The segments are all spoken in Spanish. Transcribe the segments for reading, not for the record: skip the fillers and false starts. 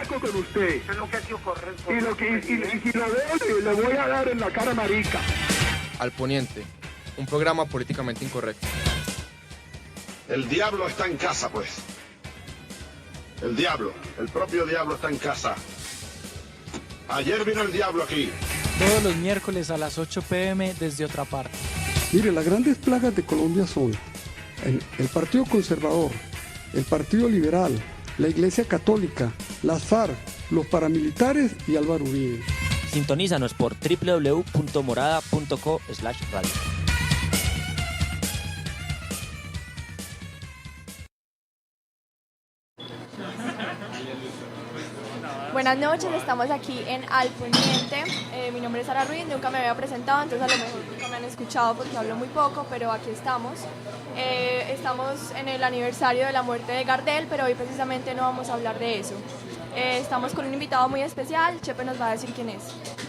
berraco con usted. Eso nunca ha sido correcto. Y si lo veo, le voy a dar en la cara marica. Al Poniente, un programa políticamente incorrecto. El diablo está en casa, pues. El diablo, el propio diablo está en casa. Ayer vino el diablo aquí. Todos los miércoles a las 8 p.m. desde otra parte. Mire, las grandes plagas de Colombia son el Partido Conservador, el Partido Liberal, la Iglesia Católica, las FARC, los paramilitares y Álvaro Uribe. Sintonízanos por www.morada.co/radio. Buenas noches, estamos aquí en Al Poniente. Mi nombre es Sara Ruiz, nunca me había presentado, entonces a lo mejor nunca me han escuchado porque hablo muy poco, pero aquí estamos. Estamos en el aniversario de la muerte de Gardel, pero hoy precisamente no vamos a hablar de eso. Estamos con un invitado muy especial, Chepe nos va a decir quién es.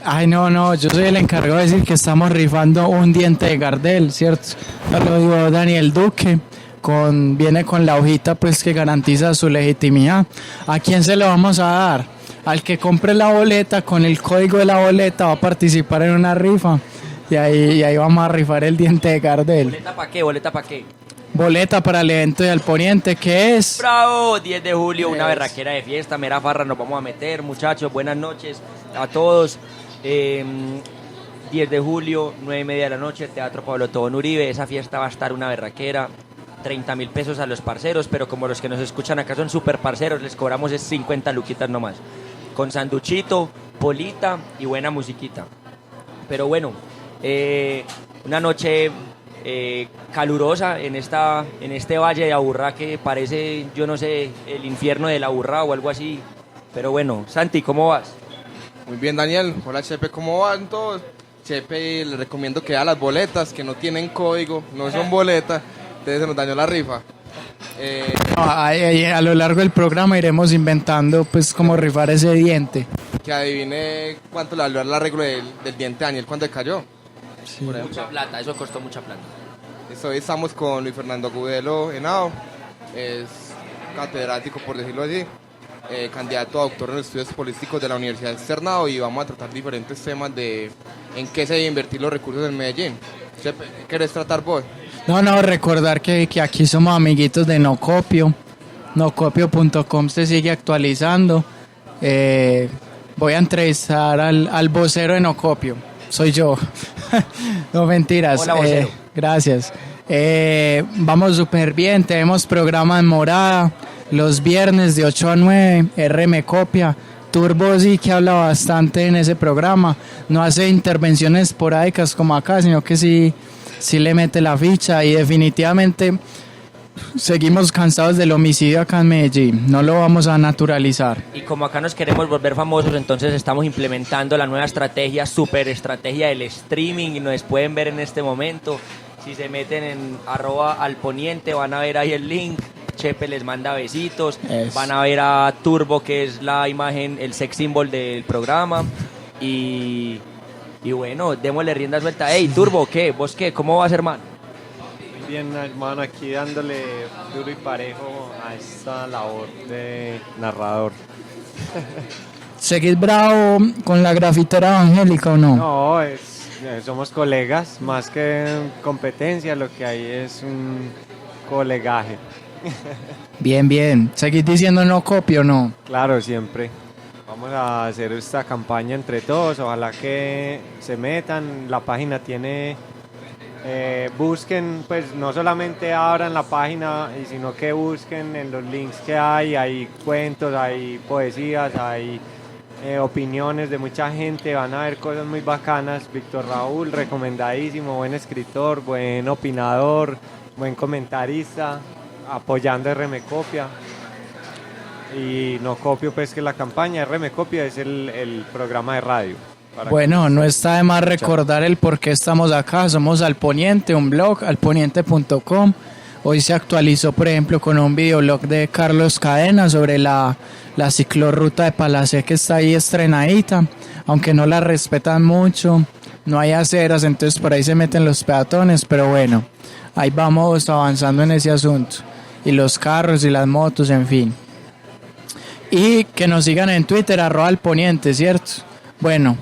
Ay, no, yo soy el encargado de decir que estamos rifando un diente de Gardel, ¿cierto? Lo digo Daniel Duque. Viene con la hojita pues que garantiza su legitimidad. ¿A quién se le vamos a dar? Al que compre la boleta, con el código de la boleta va a participar en una rifa y ahí vamos a rifar el diente de Gardel. ¿Boleta para qué? ¿Boleta para qué? Boleta para el evento de Al Poniente, ¿qué es? ¡Bravo! 10 de julio, una berraquera de fiesta, mera farra, nos vamos a meter, muchachos, buenas noches a todos. 10 de julio, 9:30 de la noche, Teatro Pablo Tobón Uribe, esa fiesta va a estar una berraquera. 30.000 pesos a los parceros, pero como los que nos escuchan acá son super parceros, les cobramos 50 luquitas nomás, con sanduchito, polita y buena musiquita. Pero bueno, una noche calurosa en este valle de Aburrá que parece, yo no sé, el infierno de la Aburrá o algo así. Pero bueno, Santi, ¿cómo vas? Muy bien, Daniel. Hola, Chepe, ¿cómo van todos? Chepe, le recomiendo que haga las boletas, que no tienen código, no son boletas. Entonces se nos dañó la rifa. A lo largo del programa iremos inventando pues cómo rifar ese diente. Que adivine cuánto le valió el arreglo del diente Daniel cuando cayó. Sí. Mucha plata, eso costó mucha plata. Hoy estamos con Luis Fernando Agudelo Henao, es catedrático por decirlo así, candidato a doctor en estudios políticos de la Universidad Externado, y vamos a tratar diferentes temas de en qué se deben invertir los recursos en Medellín. ¿Qué querés tratar vos? No, recordar que aquí somos amiguitos de Nocopio. Nocopio.com se sigue actualizando. Voy a entrevistar al vocero de Nocopio. Soy yo. No, mentiras. Hola, vocero. Gracias. Vamos súper bien. Tenemos programa en Morada los viernes de 8 a 9. RM Copia. Turbo sí que habla bastante en ese programa. No hace intervenciones esporádicas como acá, sino que sí le mete la ficha, y definitivamente seguimos cansados del homicidio acá en Medellín, no lo vamos a naturalizar. Y como acá nos queremos volver famosos, entonces estamos implementando la nueva estrategia, super estrategia del streaming, y nos pueden ver en este momento. Si se meten en @alponiente van a ver ahí el link, Chepe les manda besitos, van a ver a Turbo, que es la imagen, el sex symbol del programa, y bueno, démosle rienda suelta. Hey, Turbo, ¿qué? ¿Vos qué? ¿Cómo vas, hermano? Muy bien, hermano, aquí dándole duro y parejo a esta labor de narrador. ¿Seguís bravo con la grafitera evangélica o no? No, somos colegas, más que competencia, lo que hay es un colegaje. Bien. ¿Seguís diciendo no copio o no? Claro, siempre. Vamos a hacer esta campaña entre todos, ojalá que se metan, la página tiene, busquen, pues no solamente abran la página, sino que busquen en los links que hay cuentos, hay poesías, hay opiniones de mucha gente, van a ver cosas muy bacanas. Víctor Raúl, recomendadísimo, buen escritor, buen opinador, buen comentarista, apoyando RM Copia. Y No Copio, pues, que la campaña RM Copia es el programa de radio. Bueno, no está de más recordar el por qué estamos acá. Somos Al Poniente, un blog, alponiente.com. Hoy se actualizó, por ejemplo, con un videoblog de Carlos Cadena sobre la ciclorruta de Palacé, que está ahí estrenadita, aunque no la respetan mucho, no hay aceras, entonces por ahí se meten los peatones, pero bueno, ahí vamos avanzando en ese asunto. Y los carros y las motos, en fin. y que nos sigan en Twitter, @alponiente, ¿cierto? Bueno,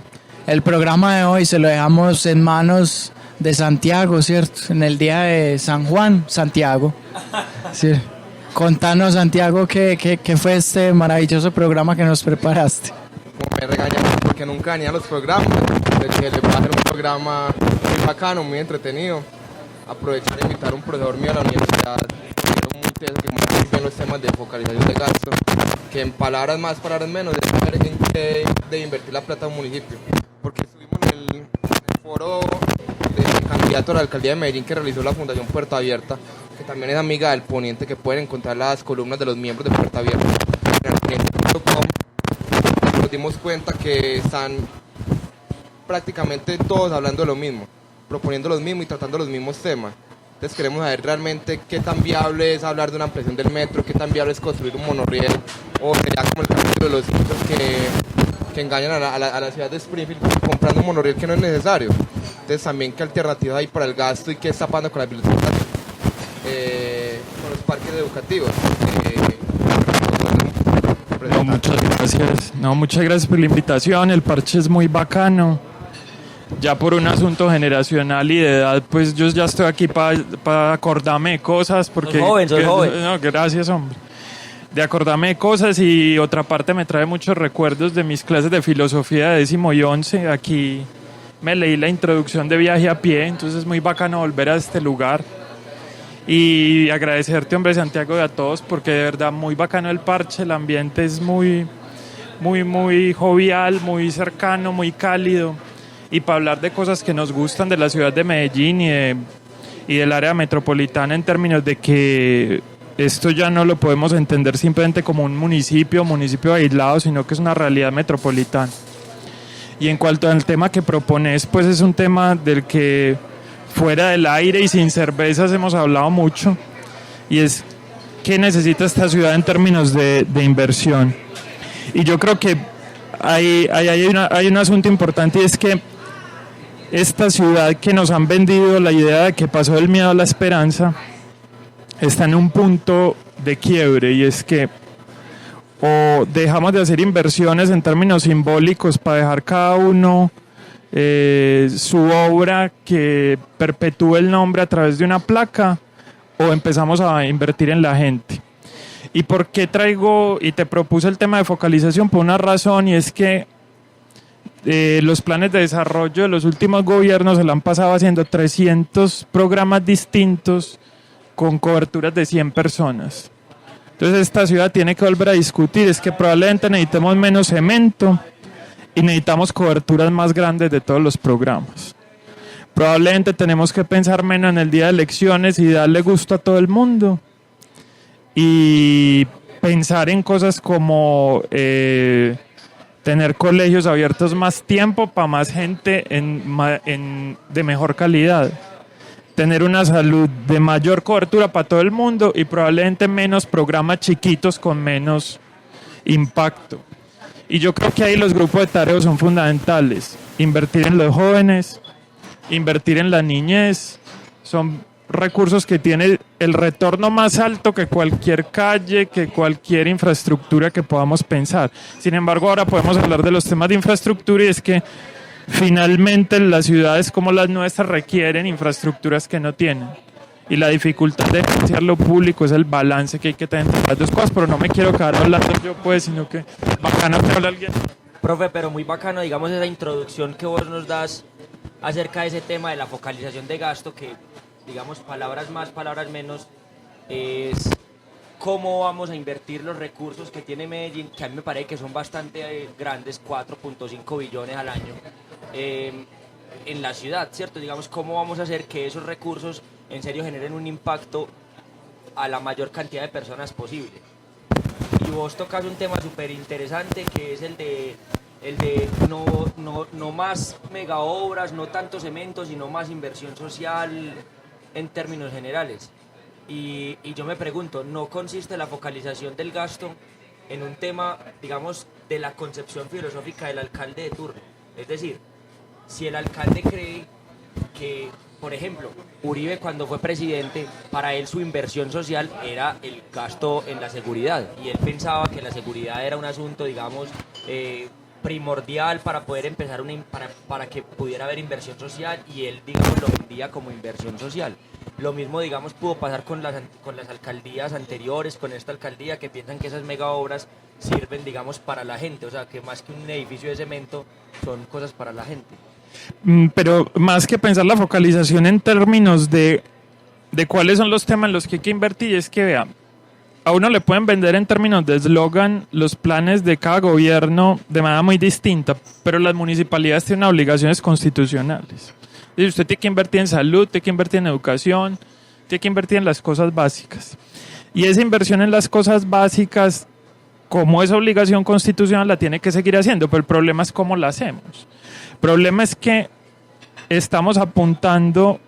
el programa de hoy se lo dejamos en manos de Santiago, ¿cierto? En el día de San Juan, Santiago. Sí. Contanos, Santiago, ¿qué fue este maravilloso programa que nos preparaste? Como me regañan porque nunca venía a los programas, de que le voy a hacer un programa muy bacano, muy entretenido. Aprovechar e invitar a un profesor mío a la universidad, muy teso, que maneja muy bien los temas de focalización de gasto, que en palabras más, palabras menos, es saber en qué de invertir la plata de un municipio. Porque estuvimos en el foro del candidato a la alcaldía de Medellín que realizó la Fundación Puerta Abierta, que también es amiga del Poniente, que pueden encontrar las columnas de los miembros de Puerta Abierta en alponiente.com. Nos dimos cuenta que están prácticamente todos hablando de lo mismo, proponiendo los mismos y tratando los mismos temas. Entonces queremos saber realmente qué tan viable es hablar de una ampliación del metro, qué tan viable es construir un monorriel, o sería como el capítulo de los hijos que engañan a la ciudad de Springfield comprando un monorriel que no es necesario. Entonces también qué alternativas hay para el gasto y qué está pasando con las bibliotecas, con los parques educativos. Muchas gracias por la invitación. El parche es muy bacano. Ya por un asunto generacional y de edad, pues yo ya estoy aquí para acordarme de cosas. Porque soy joven. No, gracias, hombre. De acordarme de cosas, y otra parte me trae muchos recuerdos de mis clases de filosofía de 10º y 11. Aquí me leí la introducción de Viaje a Pie, entonces es muy bacano volver a este lugar. Y agradecerte, hombre, Santiago, y a todos, porque de verdad muy bacano el parche. El ambiente es muy jovial, muy cercano, muy cálido. Y para hablar de cosas que nos gustan de la ciudad de Medellín y del área metropolitana, en términos de que esto ya no lo podemos entender simplemente como un municipio aislado, sino que es una realidad metropolitana. Y en cuanto al tema que propones, pues es un tema del que fuera del aire y sin cervezas hemos hablado mucho, y es qué necesita esta ciudad en términos de inversión. Y yo creo que hay un asunto importante, y es que esta ciudad, que nos han vendido la idea de que pasó del miedo a la esperanza, está en un punto de quiebre, y es que o dejamos de hacer inversiones en términos simbólicos para dejar cada uno su obra que perpetúe el nombre a través de una placa, o empezamos a invertir en la gente. ¿Y por qué traigo y te propuse el tema de focalización? Por una razón, y es que los planes de desarrollo de los últimos gobiernos se lo han pasado haciendo 300 programas distintos con coberturas de 100 personas. Entonces esta ciudad tiene que volver a discutir, es que probablemente necesitemos menos cemento y necesitamos coberturas más grandes de todos los programas. Probablemente tenemos que pensar menos en el día de elecciones y darle gusto a todo el mundo, y pensar en cosas como tener colegios abiertos más tiempo para más gente de mejor calidad, tener una salud de mayor cobertura para todo el mundo, y probablemente menos programas chiquitos con menos impacto. Y yo creo que ahí los grupos de tareas son fundamentales. Invertir en los jóvenes, invertir en la niñez, son recursos que tienen el retorno más alto que cualquier calle, que cualquier infraestructura que podamos pensar. Sin embargo, ahora podemos hablar de los temas de infraestructura, y es que finalmente las ciudades como las nuestras requieren infraestructuras que no tienen. Y la dificultad de financiar lo público es el balance que hay que tener entre las dos cosas, pero no me quiero quedar hablando yo, pues, sino que bacano que hable alguien. Profe, pero muy bacano, digamos, esa introducción que vos nos das acerca de ese tema de la focalización de gasto, que, digamos, palabras más, palabras menos, es cómo vamos a invertir los recursos que tiene Medellín, que a mí me parece que son bastante grandes, 4.5 billones al año, en la ciudad, ¿cierto? Digamos, cómo vamos a hacer que esos recursos en serio generen un impacto a la mayor cantidad de personas posible. Y vos tocas un tema súper interesante, que es el de no más mega obras, no tanto cemento, sino más inversión social en términos generales. Y yo me pregunto, ¿no consiste la focalización del gasto en un tema, digamos, de la concepción filosófica del alcalde de turno? Es decir, si el alcalde cree que por ejemplo, Uribe cuando fue presidente, para él su inversión social era el gasto en la seguridad y él pensaba que la seguridad era un asunto, digamos, primordial para poder empezar para que pudiera haber inversión social y él, digamos, lo vendía como inversión social. Lo mismo, digamos, pudo pasar con las alcaldías anteriores, con esta alcaldía, que piensan que esas mega obras sirven, digamos, para la gente, o sea, que más que un edificio de cemento son cosas para la gente. Pero más que pensar la focalización en términos de cuáles son los temas en los que hay que invertir, es que, vea, a uno le pueden vender en términos de eslogan los planes de cada gobierno de manera muy distinta, pero las municipalidades tienen obligaciones constitucionales. Y usted tiene que invertir en salud, tiene que invertir en educación, tiene que invertir en las cosas básicas. Y esa inversión en las cosas básicas, como es obligación constitucional, la tiene que seguir haciendo, pero el problema es cómo la hacemos. El problema es que estamos apuntando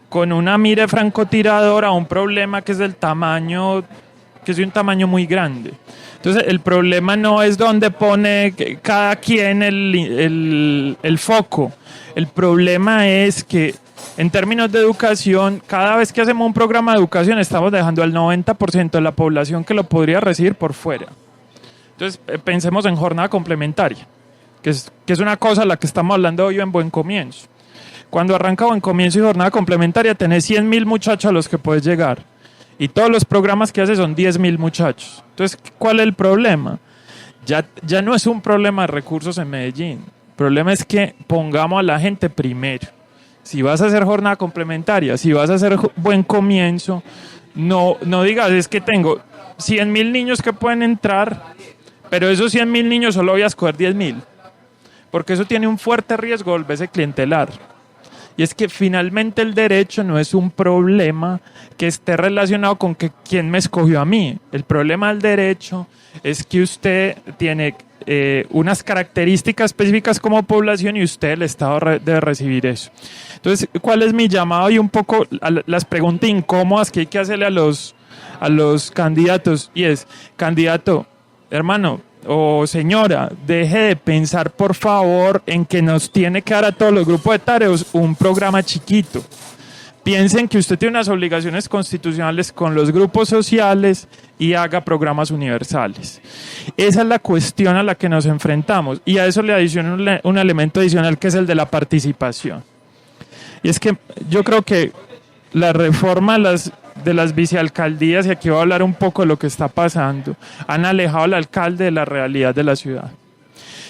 con una mira de francotirador a un problema que es del tamaño, que es de un tamaño muy grande. Entonces, el problema no es dónde pone cada quien el foco. El problema es que, en términos de educación, cada vez que hacemos un programa de educación, estamos dejando al 90% de la población que lo podría recibir por fuera. Entonces, pensemos en jornada complementaria, que es una cosa a la que estamos hablando hoy en Buen Comienzo. Cuando arranca Buen Comienzo y jornada complementaria, tenés 100.000 muchachos a los que puedes llegar. Y todos los programas que hace son 10.000 muchachos. Entonces, ¿cuál es el problema? Ya no es un problema de recursos en Medellín. El problema es que pongamos a la gente primero. Si vas a hacer jornada complementaria, si vas a hacer Buen Comienzo, no digas, es que tengo 100.000 niños que pueden entrar, pero esos 100.000 niños solo voy a escoger 10.000. Porque eso tiene un fuerte riesgo de volverse clientelar. Y es que finalmente el derecho no es un problema que esté relacionado con que quién me escogió a mí. El problema del derecho es que usted tiene unas características específicas como población y usted, el Estado, debe recibir eso. Entonces, ¿cuál es mi llamado? Y un poco las preguntas incómodas que hay que hacerle a los candidatos. Y es, candidato, hermano, o señora, deje de pensar por favor en que nos tiene que dar a todos los grupos etarios un programa chiquito. Piensen que usted tiene unas obligaciones constitucionales con los grupos sociales y haga programas universales. Esa es la cuestión a la que nos enfrentamos y a eso le adiciono un elemento adicional que es el de la participación. Y es que yo creo que la reforma de las vicealcaldías, y aquí voy a hablar un poco de lo que está pasando, han alejado al alcalde de la realidad de la ciudad.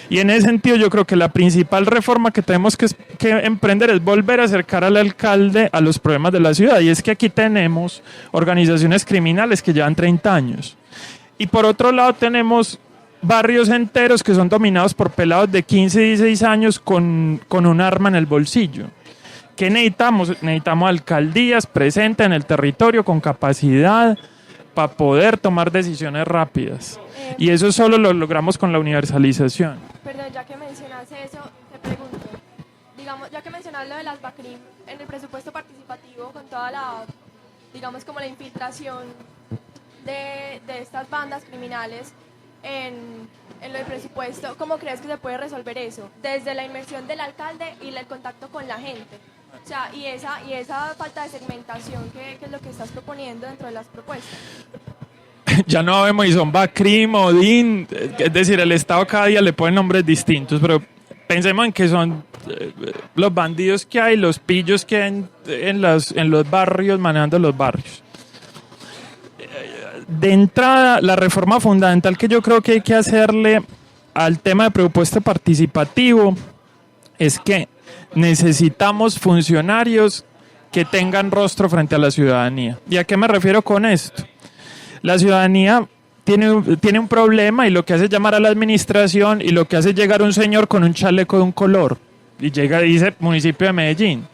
Y en ese sentido yo creo que la principal reforma que tenemos que emprender es volver a acercar al alcalde a los problemas de la ciudad. Y es que aquí tenemos organizaciones criminales que llevan 30 años. Y por otro lado tenemos barrios enteros que son dominados por pelados de 15 y 16 años con un arma en el bolsillo. ¿Qué necesitamos? Necesitamos alcaldías presentes en el territorio con capacidad para poder tomar decisiones rápidas. Y eso solo lo logramos con la universalización. Perdón, ya que mencionas eso, te pregunto, digamos, ya que mencionas lo de las BACRIM, en el presupuesto participativo, con toda la, digamos, como la infiltración de estas bandas criminales en el presupuesto, ¿cómo crees que se puede resolver eso? Desde la inmersión del alcalde y el contacto con la gente. O sea, y esa falta de segmentación, ¿qué es lo que estás proponiendo dentro de las propuestas? Ya no vemos y son BACRIM, ODIN, es decir, el Estado cada día le pone nombres distintos, pero pensemos en que son los bandidos que hay, los pillos que hay en los barrios, manejando los barrios. De entrada, la reforma fundamental que yo creo que hay que hacerle al tema de presupuesto participativo es que necesitamos funcionarios que tengan rostro frente a la ciudadanía. ¿Y a qué me refiero con esto? La ciudadanía tiene un problema y lo que hace es llamar a la administración y lo que hace es llegar un señor con un chaleco de un color y llega y dice municipio de Medellín.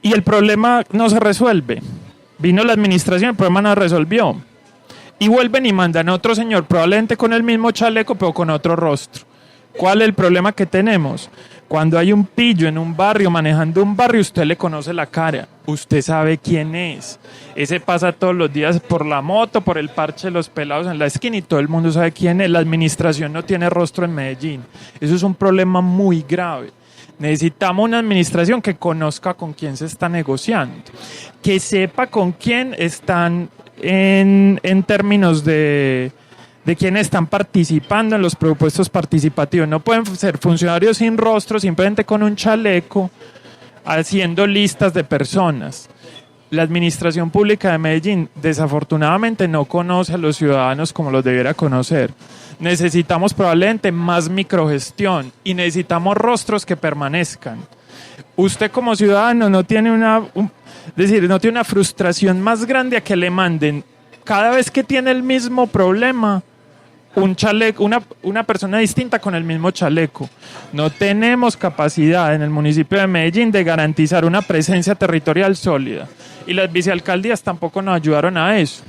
Y el problema no se resuelve. Vino la administración, el problema no se resolvió. Y vuelven y mandan a otro señor, probablemente con el mismo chaleco, pero con otro rostro. ¿Cuál es el problema que tenemos? Cuando hay un pillo en un barrio, manejando un barrio, usted le conoce la cara, usted sabe quién es. Ese pasa todos los días por la moto, por el parche de los pelados en la esquina y todo el mundo sabe quién es. La administración no tiene rostro en Medellín. Eso es un problema muy grave. Necesitamos una administración que conozca con quién se está negociando, que sepa con quién están en términos de quién están participando en los propuestos participativos. No pueden ser funcionarios sin rostro, simplemente con un chaleco, haciendo listas de personas. La administración pública de Medellín desafortunadamente no conoce a los ciudadanos como los debiera conocer. Necesitamos probablemente más microgestión y necesitamos rostros que permanezcan. Usted como ciudadano no tiene no tiene una frustración más grande a que le manden cada vez que tiene el mismo problema un chaleco, una persona distinta con el mismo chaleco. No tenemos capacidad en el municipio de Medellín de garantizar una presencia territorial sólida. Y las vicealcaldías tampoco nos ayudaron a eso.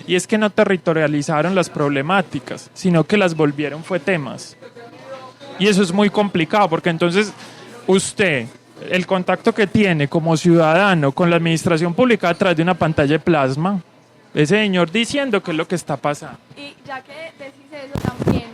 Y es que no territorializaron las problemáticas, sino que las volvieron fue temas. Y eso es muy complicado, porque entonces usted, el contacto que tiene como ciudadano con la administración pública a través de una pantalla de plasma, ese señor diciendo qué es lo que está pasando. Y ya que decís eso también,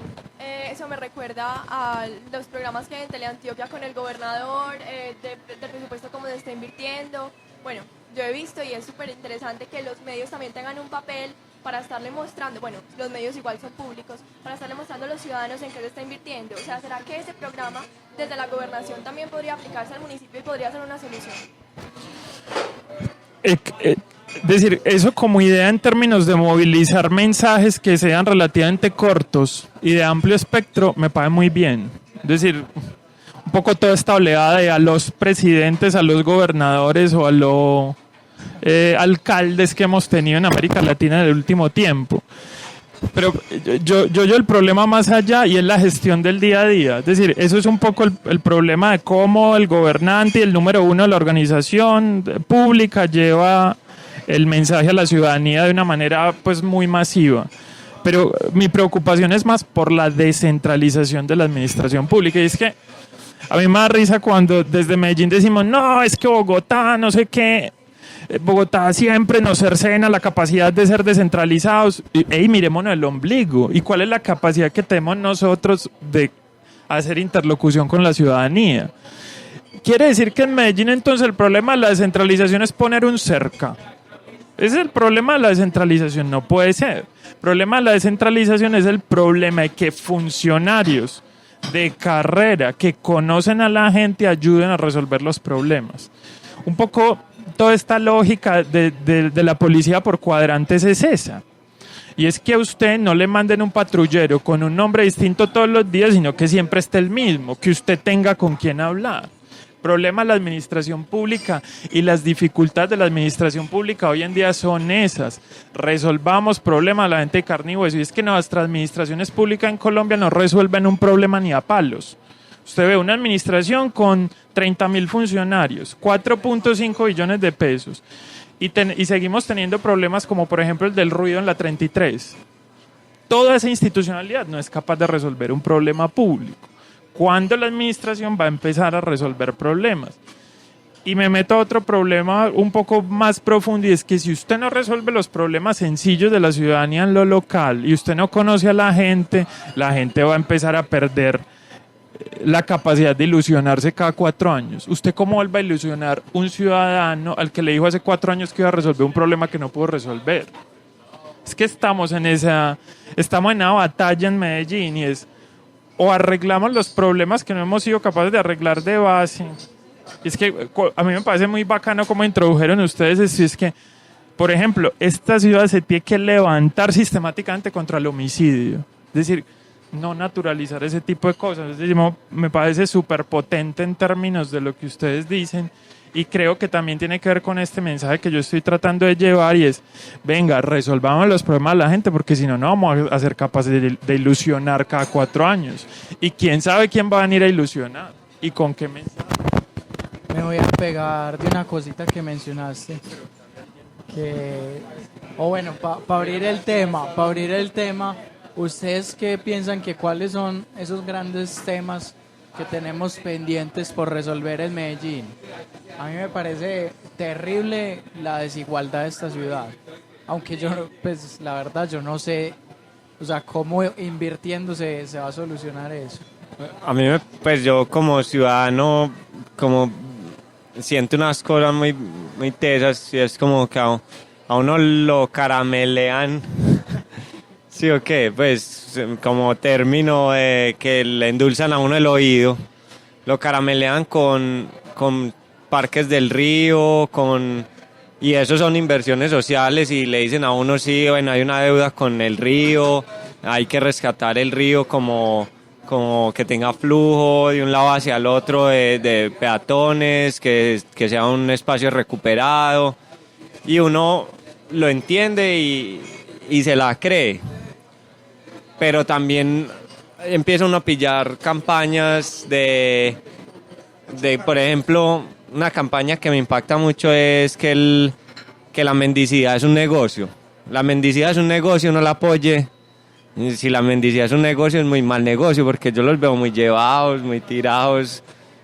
eso me recuerda a los programas que hay en Teleantioquia con el gobernador, del presupuesto cómo se está invirtiendo. Bueno, yo he visto y es súper interesante que los medios también tengan un papel para estarle mostrando, bueno, los medios igual son públicos, para estarle mostrando a los ciudadanos en qué se está invirtiendo. O sea, ¿será que ese programa desde la gobernación también podría aplicarse al municipio y podría ser una solución? Es decir, eso como idea en términos de movilizar mensajes que sean relativamente cortos y de amplio espectro, me parece muy bien. Es decir, un poco toda esta oleada de a los presidentes, a los gobernadores o a los alcaldes que hemos tenido en América Latina en el último tiempo. Pero yo el problema más allá y es la gestión del día a día. Es decir, eso es un poco el problema de cómo el gobernante y el número uno de la organización pública lleva el mensaje a la ciudadanía de una manera pues muy masiva. Pero mi preocupación es más por la descentralización de la administración pública. Y es que a mí me da risa cuando desde Medellín decimos, no, es que Bogotá, no sé qué, Bogotá siempre nos cercena la capacidad de ser descentralizados. Ey, mirémonos el ombligo. ¿Y cuál es la capacidad que tenemos nosotros de hacer interlocución con la ciudadanía? Quiere decir que en Medellín entonces el problema de la descentralización es poner un cerca. Ese es el problema de la descentralización, no puede ser. El problema de la descentralización es el problema de que funcionarios de carrera que conocen a la gente ayuden a resolver los problemas. Un poco toda esta lógica de la policía por cuadrantes es esa. Y es que a usted no le manden un patrullero con un nombre distinto todos los días, sino que siempre esté el mismo, que usted tenga con quién hablar. Problema de la administración pública y las dificultades de la administración pública hoy en día son esas. Resolvamos problemas a la gente de carne y hueso. Y es que nuestras administraciones públicas en Colombia no resuelven un problema ni a palos. Usted ve una administración con 30.000 funcionarios, 4.5 billones de pesos. Y seguimos teniendo problemas como por ejemplo el del ruido en la 33. Toda esa institucionalidad no es capaz de resolver un problema público. ¿Cuándo la administración va a empezar a resolver problemas? Y me meto a otro problema un poco más profundo, y es que si usted no resuelve los problemas sencillos de la ciudadanía en lo local y usted no conoce a la gente va a empezar a perder la capacidad de ilusionarse cada 4 años. ¿Usted cómo vuelve a ilusionar un ciudadano al que le dijo hace 4 años que iba a resolver un problema que no pudo resolver? Es que estamos en una batalla en Medellín y es o arreglamos los problemas que no hemos sido capaces de arreglar de base. Es que a mí me parece muy bacano como introdujeron ustedes, es que, por ejemplo, esta ciudad se tiene que levantar sistemáticamente contra el homicidio. Es decir, no naturalizar ese tipo de cosas. Es decir, me parece súper potente en términos de lo que ustedes dicen. Y creo que también tiene que ver con este mensaje que yo estoy tratando de llevar y es, venga, resolvamos los problemas de la gente porque si no, no vamos a ser capaces de ilusionar cada 4 años. Y quién sabe quién va a venir a ilusionar y con qué mensaje. Me voy a pegar de una cosita que mencionaste. Para abrir el tema, ¿ustedes qué piensan que cuáles son esos grandes temas que tenemos pendientes por resolver en Medellín? A mí me parece terrible la desigualdad de esta ciudad, aunque la verdad yo no sé, o sea, cómo invirtiendo se va a solucionar eso. A mí, pues yo como ciudadano, como siento unas cosas muy tesas y es como que a uno lo caramelean, sí o qué, pues como término que le endulzan a uno el oído, lo caramelean con parques del río, y eso son inversiones sociales y le dicen a uno, sí, bueno, hay una deuda con el río, hay que rescatar el río como que tenga flujo de un lado hacia el otro de peatones, que sea un espacio recuperado, y uno lo entiende y se la cree, pero también empieza uno a pillar campañas de por ejemplo, una campaña que me impacta mucho es que la mendicidad es un negocio. La mendicidad es un negocio, no la apoye. Si la mendicidad es un negocio, es muy mal negocio, porque yo los veo muy llevados, muy tirados.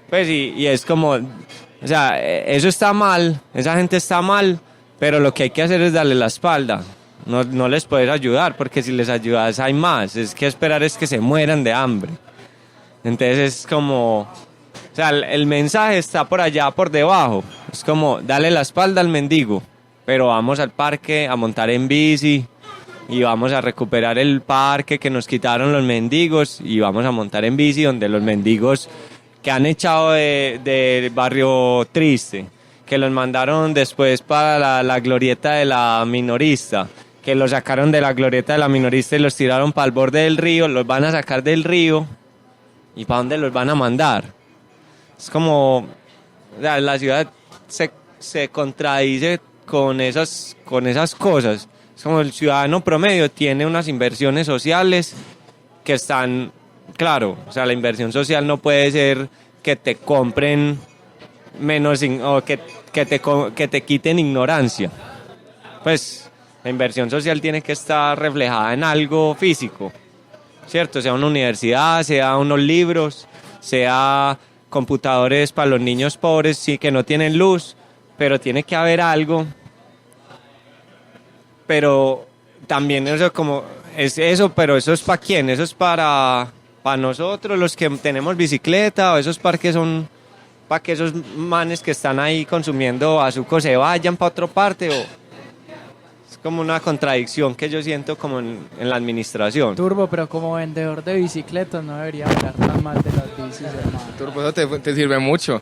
Pues y es como, o sea, eso está mal, esa gente está mal, pero lo que hay que hacer es darle la espalda. No les puedes ayudar, porque si les ayudas hay más. Es que esperar es que se mueran de hambre. Entonces es como, o sea, el mensaje está por allá, por debajo. Es como, dale la espalda al mendigo, pero vamos al parque a montar en bici y vamos a recuperar el parque que nos quitaron los mendigos y vamos a montar en bici donde los mendigos que han echado de Barrio Triste, que los mandaron después para la glorieta de la minorista, que los sacaron de la glorieta de la minorista y los tiraron para el borde del río, los van a sacar del río y ¿para dónde los van a mandar? Es como, o sea, la ciudad se contradice con esas cosas. Es como el ciudadano promedio tiene unas inversiones sociales que están, claro, o sea, la inversión social no puede ser que te compren menos o que te quiten ignorancia. Pues la inversión social tiene que estar reflejada en algo físico, ¿cierto? Sea una universidad, sea unos libros, sea computadores para los niños pobres, sí, que no tienen luz, pero tiene que haber algo. Pero también eso como es eso, pero eso es para quién, eso es para nosotros los que tenemos bicicleta, o esos parques son para que esos manes que están ahí consumiendo azúcar se vayan para otra parte, o es como una contradicción que yo siento como en la administración. Turbo, pero como vendedor de bicicletas no debería hablar tan mal de las bicis, hermano. Turbo, eso te sirve mucho.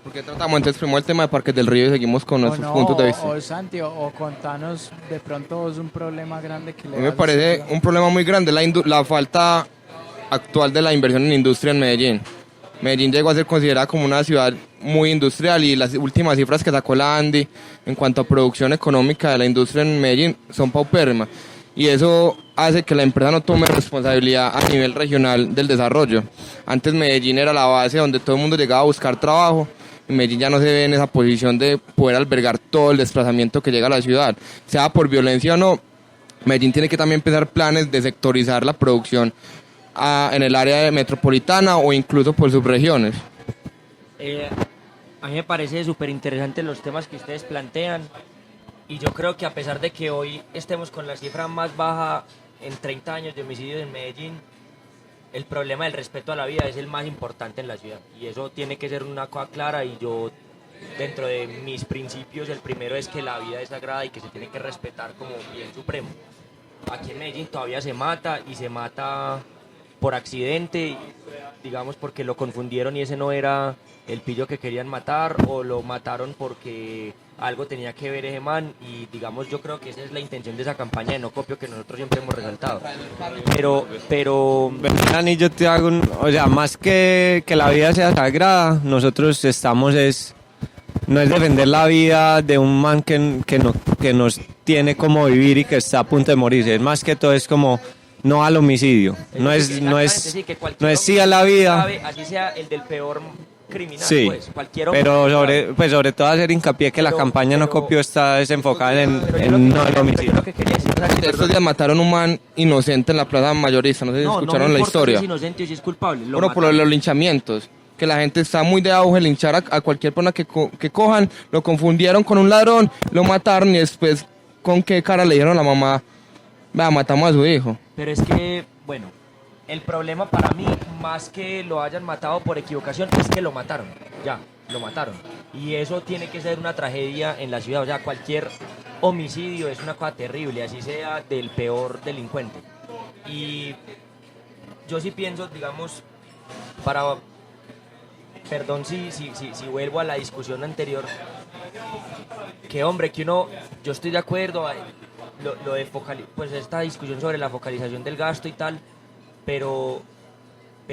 Porque tratamos entonces primero el tema de Parques del Río y seguimos con nuestros puntos de vista. O Santi, o contanos de pronto es un problema grande que le A mí me parece un problema muy grande la falta actual de la inversión en industria en Medellín. Medellín llegó a ser considerada como una ciudad muy industrial y las últimas cifras que sacó la ANDI en cuanto a producción económica de la industria en Medellín son paupérrimas. Y eso hace que la empresa no tome responsabilidad a nivel regional del desarrollo. Antes Medellín era la base donde todo el mundo llegaba a buscar trabajo. Medellín ya no se ve en esa posición de poder albergar todo el desplazamiento que llega a la ciudad, sea por violencia o no. Medellín tiene que también empezar planes de sectorizar la producción en el área metropolitana o incluso por subregiones. A mí me parece súper interesante los temas que ustedes plantean, y yo creo que a pesar de que hoy estemos con la cifra más baja en 30 años de homicidios en Medellín, el problema del respeto a la vida es el más importante en la ciudad, y eso tiene que ser una cosa clara. Y yo, dentro de mis principios, el primero es que la vida es sagrada y que se tiene que respetar como bien supremo. Aquí en Medellín todavía se mata, y se mata por accidente, digamos porque lo confundieron y ese no era el pillo que querían matar, o lo mataron porque algo tenía que ver ese man, y digamos yo creo que esa es la intención de esa campaña de no copio que nosotros siempre hemos resaltado. Pero Dani, yo te hago o sea, más que la vida sea sagrada, nosotros estamos no es defender la vida de un man que nos tiene como vivir y que está a punto de morirse, es más que todo es como no al homicidio, no es sí a la vida, así sea el del peor criminal, sí, pues, cualquier pero sobre todo hacer hincapié que la campaña no copio está desenfocada en no el homicidio. Estos días mataron un man inocente en la Plaza Mayorista, no sé si escucharon la historia. Si es inocente o si es culpable. Bueno, por los linchamientos, que la gente está muy de auge linchar a cualquier persona que cojan, lo confundieron con un ladrón, lo mataron y después con qué cara le dijeron a la mamá, vea, matamos a su hijo. Pero es que, bueno, El problema para mí, más que lo hayan matado por equivocación, es que lo mataron. Ya, lo mataron. Y eso tiene que ser una tragedia en la ciudad. O sea, cualquier homicidio es una cosa terrible, así sea del peor delincuente. Y yo sí pienso, digamos, perdón si vuelvo a la discusión anterior, que hombre, yo estoy de acuerdo, lo de pues esta discusión sobre la focalización del gasto y tal, pero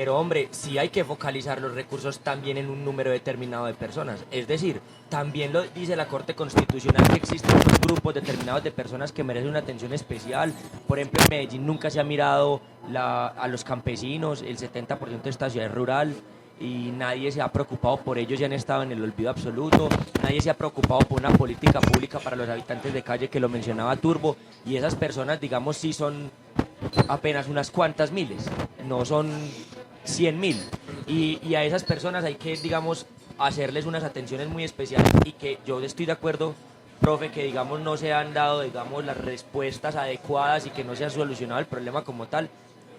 hombre, sí hay que focalizar los recursos también en un número determinado de personas. Es decir, también lo dice la Corte Constitucional que existen unos grupos determinados de personas que merecen una atención especial. Por ejemplo, en Medellín nunca se ha mirado a los campesinos, el 70% de esta ciudad es rural y nadie se ha preocupado por ellos y han estado en el olvido absoluto. Nadie se ha preocupado por una política pública para los habitantes de calle, que lo mencionaba Turbo, y esas personas, digamos, sí son apenas unas cuantas miles, no son 100.000, y a esas personas hay que, digamos, hacerles unas atenciones muy especiales, y que yo estoy de acuerdo, profe, que digamos no se han dado, digamos, las respuestas adecuadas y que no se ha solucionado el problema como tal,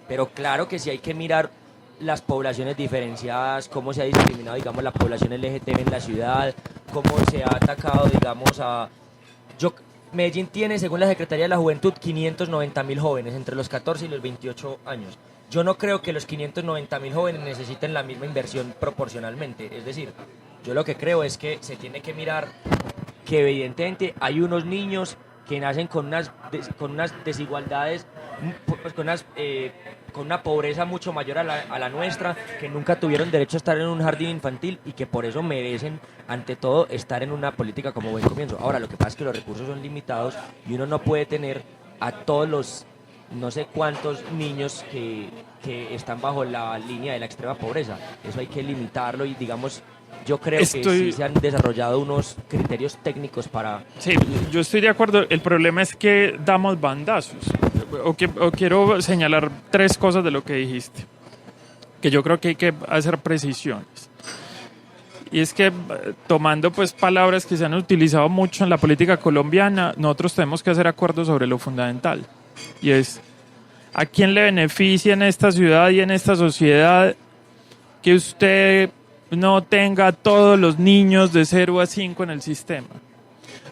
pero claro que sí hay que mirar las poblaciones diferenciadas, cómo se ha discriminado, digamos, la población LGTB en la ciudad, cómo se ha atacado, digamos, Medellín tiene, según la Secretaría de la Juventud, 590.000 jóvenes entre los 14 y los 28 años. Yo no creo que los 590.000 jóvenes necesiten la misma inversión proporcionalmente. Es decir, yo lo que creo es que se tiene que mirar que evidentemente hay unos niños que nacen con unas desigualdades, pues con una pobreza mucho mayor a la nuestra, que nunca tuvieron derecho a estar en un jardín infantil y que por eso merecen, ante todo, estar en una política como Buen Comienzo. Ahora, lo que pasa es que los recursos son limitados y uno no puede tener a todos los no sé cuántos niños que están bajo la línea de la extrema pobreza. Eso hay que limitarlo y, digamos, yo creo que sí se han desarrollado unos criterios técnicos para... Sí, yo estoy de acuerdo. El problema es que damos bandazos. O quiero señalar 3 cosas de lo que dijiste, que yo creo que hay que hacer precisiones. Y es que, tomando pues palabras que se han utilizado mucho en la política colombiana, nosotros tenemos que hacer acuerdos sobre lo fundamental. Y es, ¿a quién le beneficia en esta ciudad y en esta sociedad que usted no tenga a todos los niños de 0 a 5 en el sistema?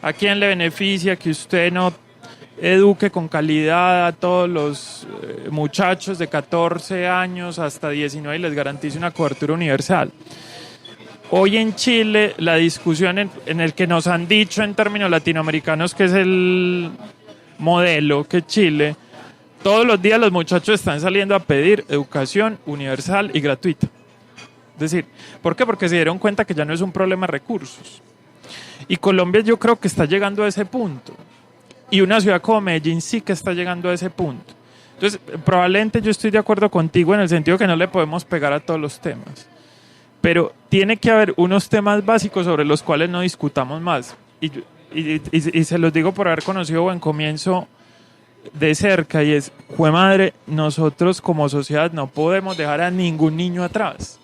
¿A quién le beneficia que usted no eduque con calidad a todos los muchachos de 14 años hasta 19 y les garantice una cobertura universal? Hoy en Chile, la discusión en el que nos han dicho en términos latinoamericanos que es el modelo, que Chile, todos los días los muchachos están saliendo a pedir educación universal y gratuita. Es decir, ¿por qué? Porque se dieron cuenta que ya no es un problema de recursos. Y Colombia yo creo que está llegando a ese punto. Y una ciudad como Medellín sí que está llegando a ese punto. Entonces, probablemente yo estoy de acuerdo contigo en el sentido que no le podemos pegar a todos los temas. Pero tiene que haber unos temas básicos sobre los cuales no discutamos más. Y se los digo por haber conocido Buen Comienzo de cerca, y es, jue madre, nosotros como sociedad no podemos dejar a ningún niño atrás.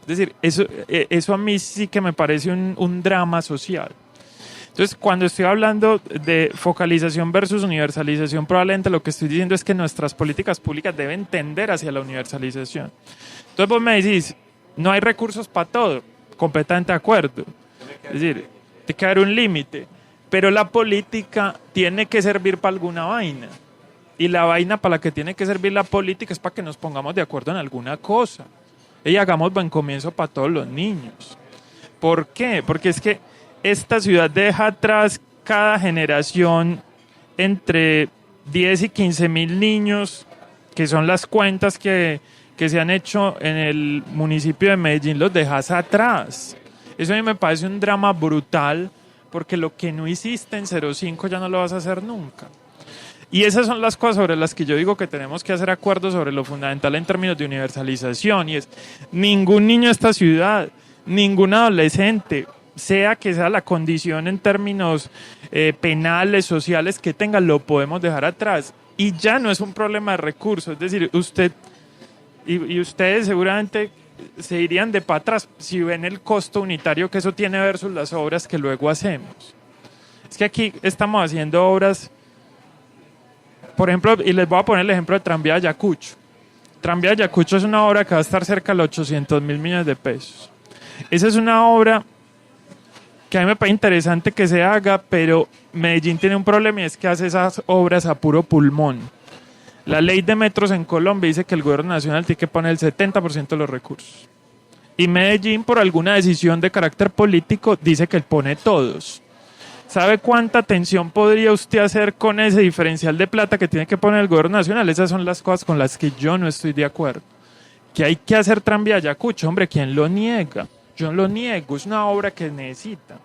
Es decir, eso a mí sí que me parece un drama social. Entonces, cuando estoy hablando de focalización versus universalización, probablemente lo que estoy diciendo es que nuestras políticas públicas deben tender hacia la universalización. Entonces vos me decís, no hay recursos para todo, completamente de acuerdo. Es decir, tiene que haber un límite, pero la política tiene que servir para alguna vaina. Y la vaina para la que tiene que servir la política es para que nos pongamos de acuerdo en alguna cosa. Y hagamos Buen Comienzo para todos los niños. ¿Por qué? Porque es que esta ciudad deja atrás cada generación entre 10 y 15.000 niños, que son las cuentas que se han hecho en el municipio de Medellín, los dejas atrás. Eso a mí me parece un drama brutal, porque lo que no hiciste en 05 ya no lo vas a hacer nunca. Y esas son las cosas sobre las que yo digo que tenemos que hacer acuerdos sobre lo fundamental en términos de universalización, y es, ningún niño de esta ciudad, ningún adolescente, sea que sea la condición en términos penales, sociales que tenga, lo podemos dejar atrás. Y ya no es un problema de recursos, es decir, usted y ustedes seguramente se irían de para atrás si ven el costo unitario que eso tiene versus las obras que luego hacemos. Es que aquí estamos haciendo obras, por ejemplo, y les voy a poner el ejemplo de Tranvía Ayacucho. Tranvía de Ayacucho es una obra que va a estar cerca de los 800 mil millones de pesos. Esa es una obra que a mí me parece interesante que se haga, pero Medellín tiene un problema y es que hace esas obras a puro pulmón. La ley de metros en Colombia dice que el gobierno nacional tiene que poner el 70% de los recursos. Y Medellín, por alguna decisión de carácter político, dice que él pone todos. ¿Sabe cuánta atención podría usted hacer con ese diferencial de plata que tiene que poner el gobierno nacional? Esas son las cosas con las que yo no estoy de acuerdo. Que hay que hacer Tranvía de Ayacucho, hombre, ¿quién lo niega? Yo no lo niego, es una obra que necesita.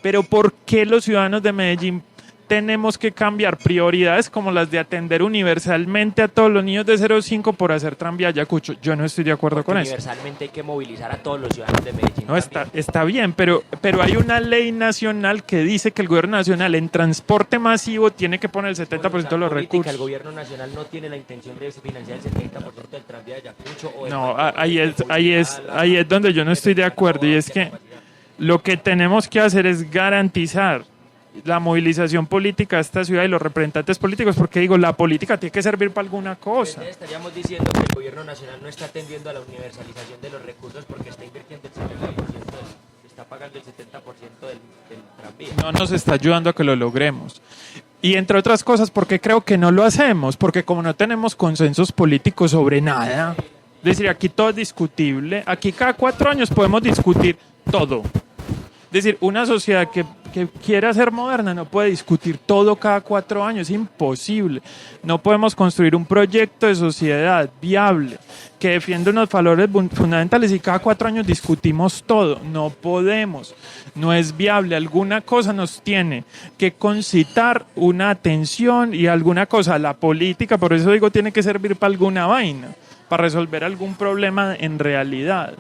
Pero ¿por qué los ciudadanos de Medellín tenemos que cambiar prioridades como las de atender universalmente a todos los niños de 0 a 5 por hacer Tranvía de Ayacucho? Yo no estoy de acuerdo con eso. Universalmente hay que movilizar a todos los ciudadanos de Medellín. No, está bien, pero hay una ley nacional que dice que el gobierno nacional en transporte masivo tiene que poner el 70% de los recursos. El gobierno nacional no tiene la intención de financiar el 70% del Tranvía de Ayacucho. No, ahí es donde yo no estoy de acuerdo, y es que lo que tenemos que hacer es garantizar la movilización política de esta ciudad y los representantes políticos, porque digo, la política tiene que servir para alguna cosa. Entonces estaríamos diciendo que el gobierno nacional no está atendiendo a la universalización de los recursos porque está invirtiendo el 70%, está pagando el 70% del tranvía. No nos está ayudando a que lo logremos. Y entre otras cosas, porque creo que no lo hacemos, porque como no tenemos consensos políticos sobre nada, es decir, aquí todo es discutible, aquí cada 4 años podemos discutir todo. Es decir, una sociedad que quiera ser moderna no puede discutir todo cada 4 años, es imposible. No podemos construir un proyecto de sociedad viable que defienda unos valores fundamentales y cada 4 años discutimos todo. No podemos, no es viable. Alguna cosa nos tiene que concitar una atención y alguna cosa. La política, por eso digo, tiene que servir para alguna vaina, para resolver algún problema en realidad.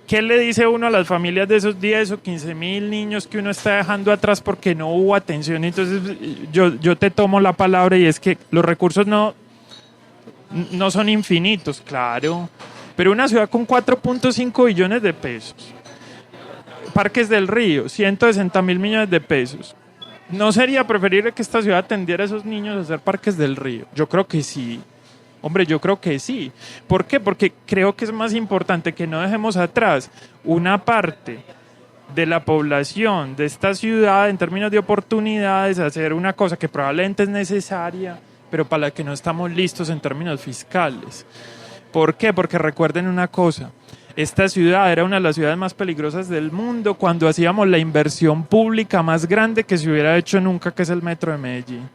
¿Qué le dice uno a las familias de esos 10 o 15 mil niños que uno está dejando atrás porque no hubo atención? Entonces yo te tomo la palabra y es que los recursos no son infinitos, claro, pero una ciudad con 4.5 billones de pesos, Parques del Río, 160 mil millones de pesos, ¿no sería preferible que esta ciudad atendiera a esos niños a hacer Parques del Río? Yo creo que sí. Hombre, yo creo que sí. ¿Por qué? Porque creo que es más importante que no dejemos atrás una parte de la población de esta ciudad en términos de oportunidades, hacer una cosa que probablemente es necesaria, pero para la que no estamos listos en términos fiscales. ¿Por qué? Porque recuerden una cosa, esta ciudad era una de las ciudades más peligrosas del mundo cuando hacíamos la inversión pública más grande que se hubiera hecho nunca, que es el metro de Medellín.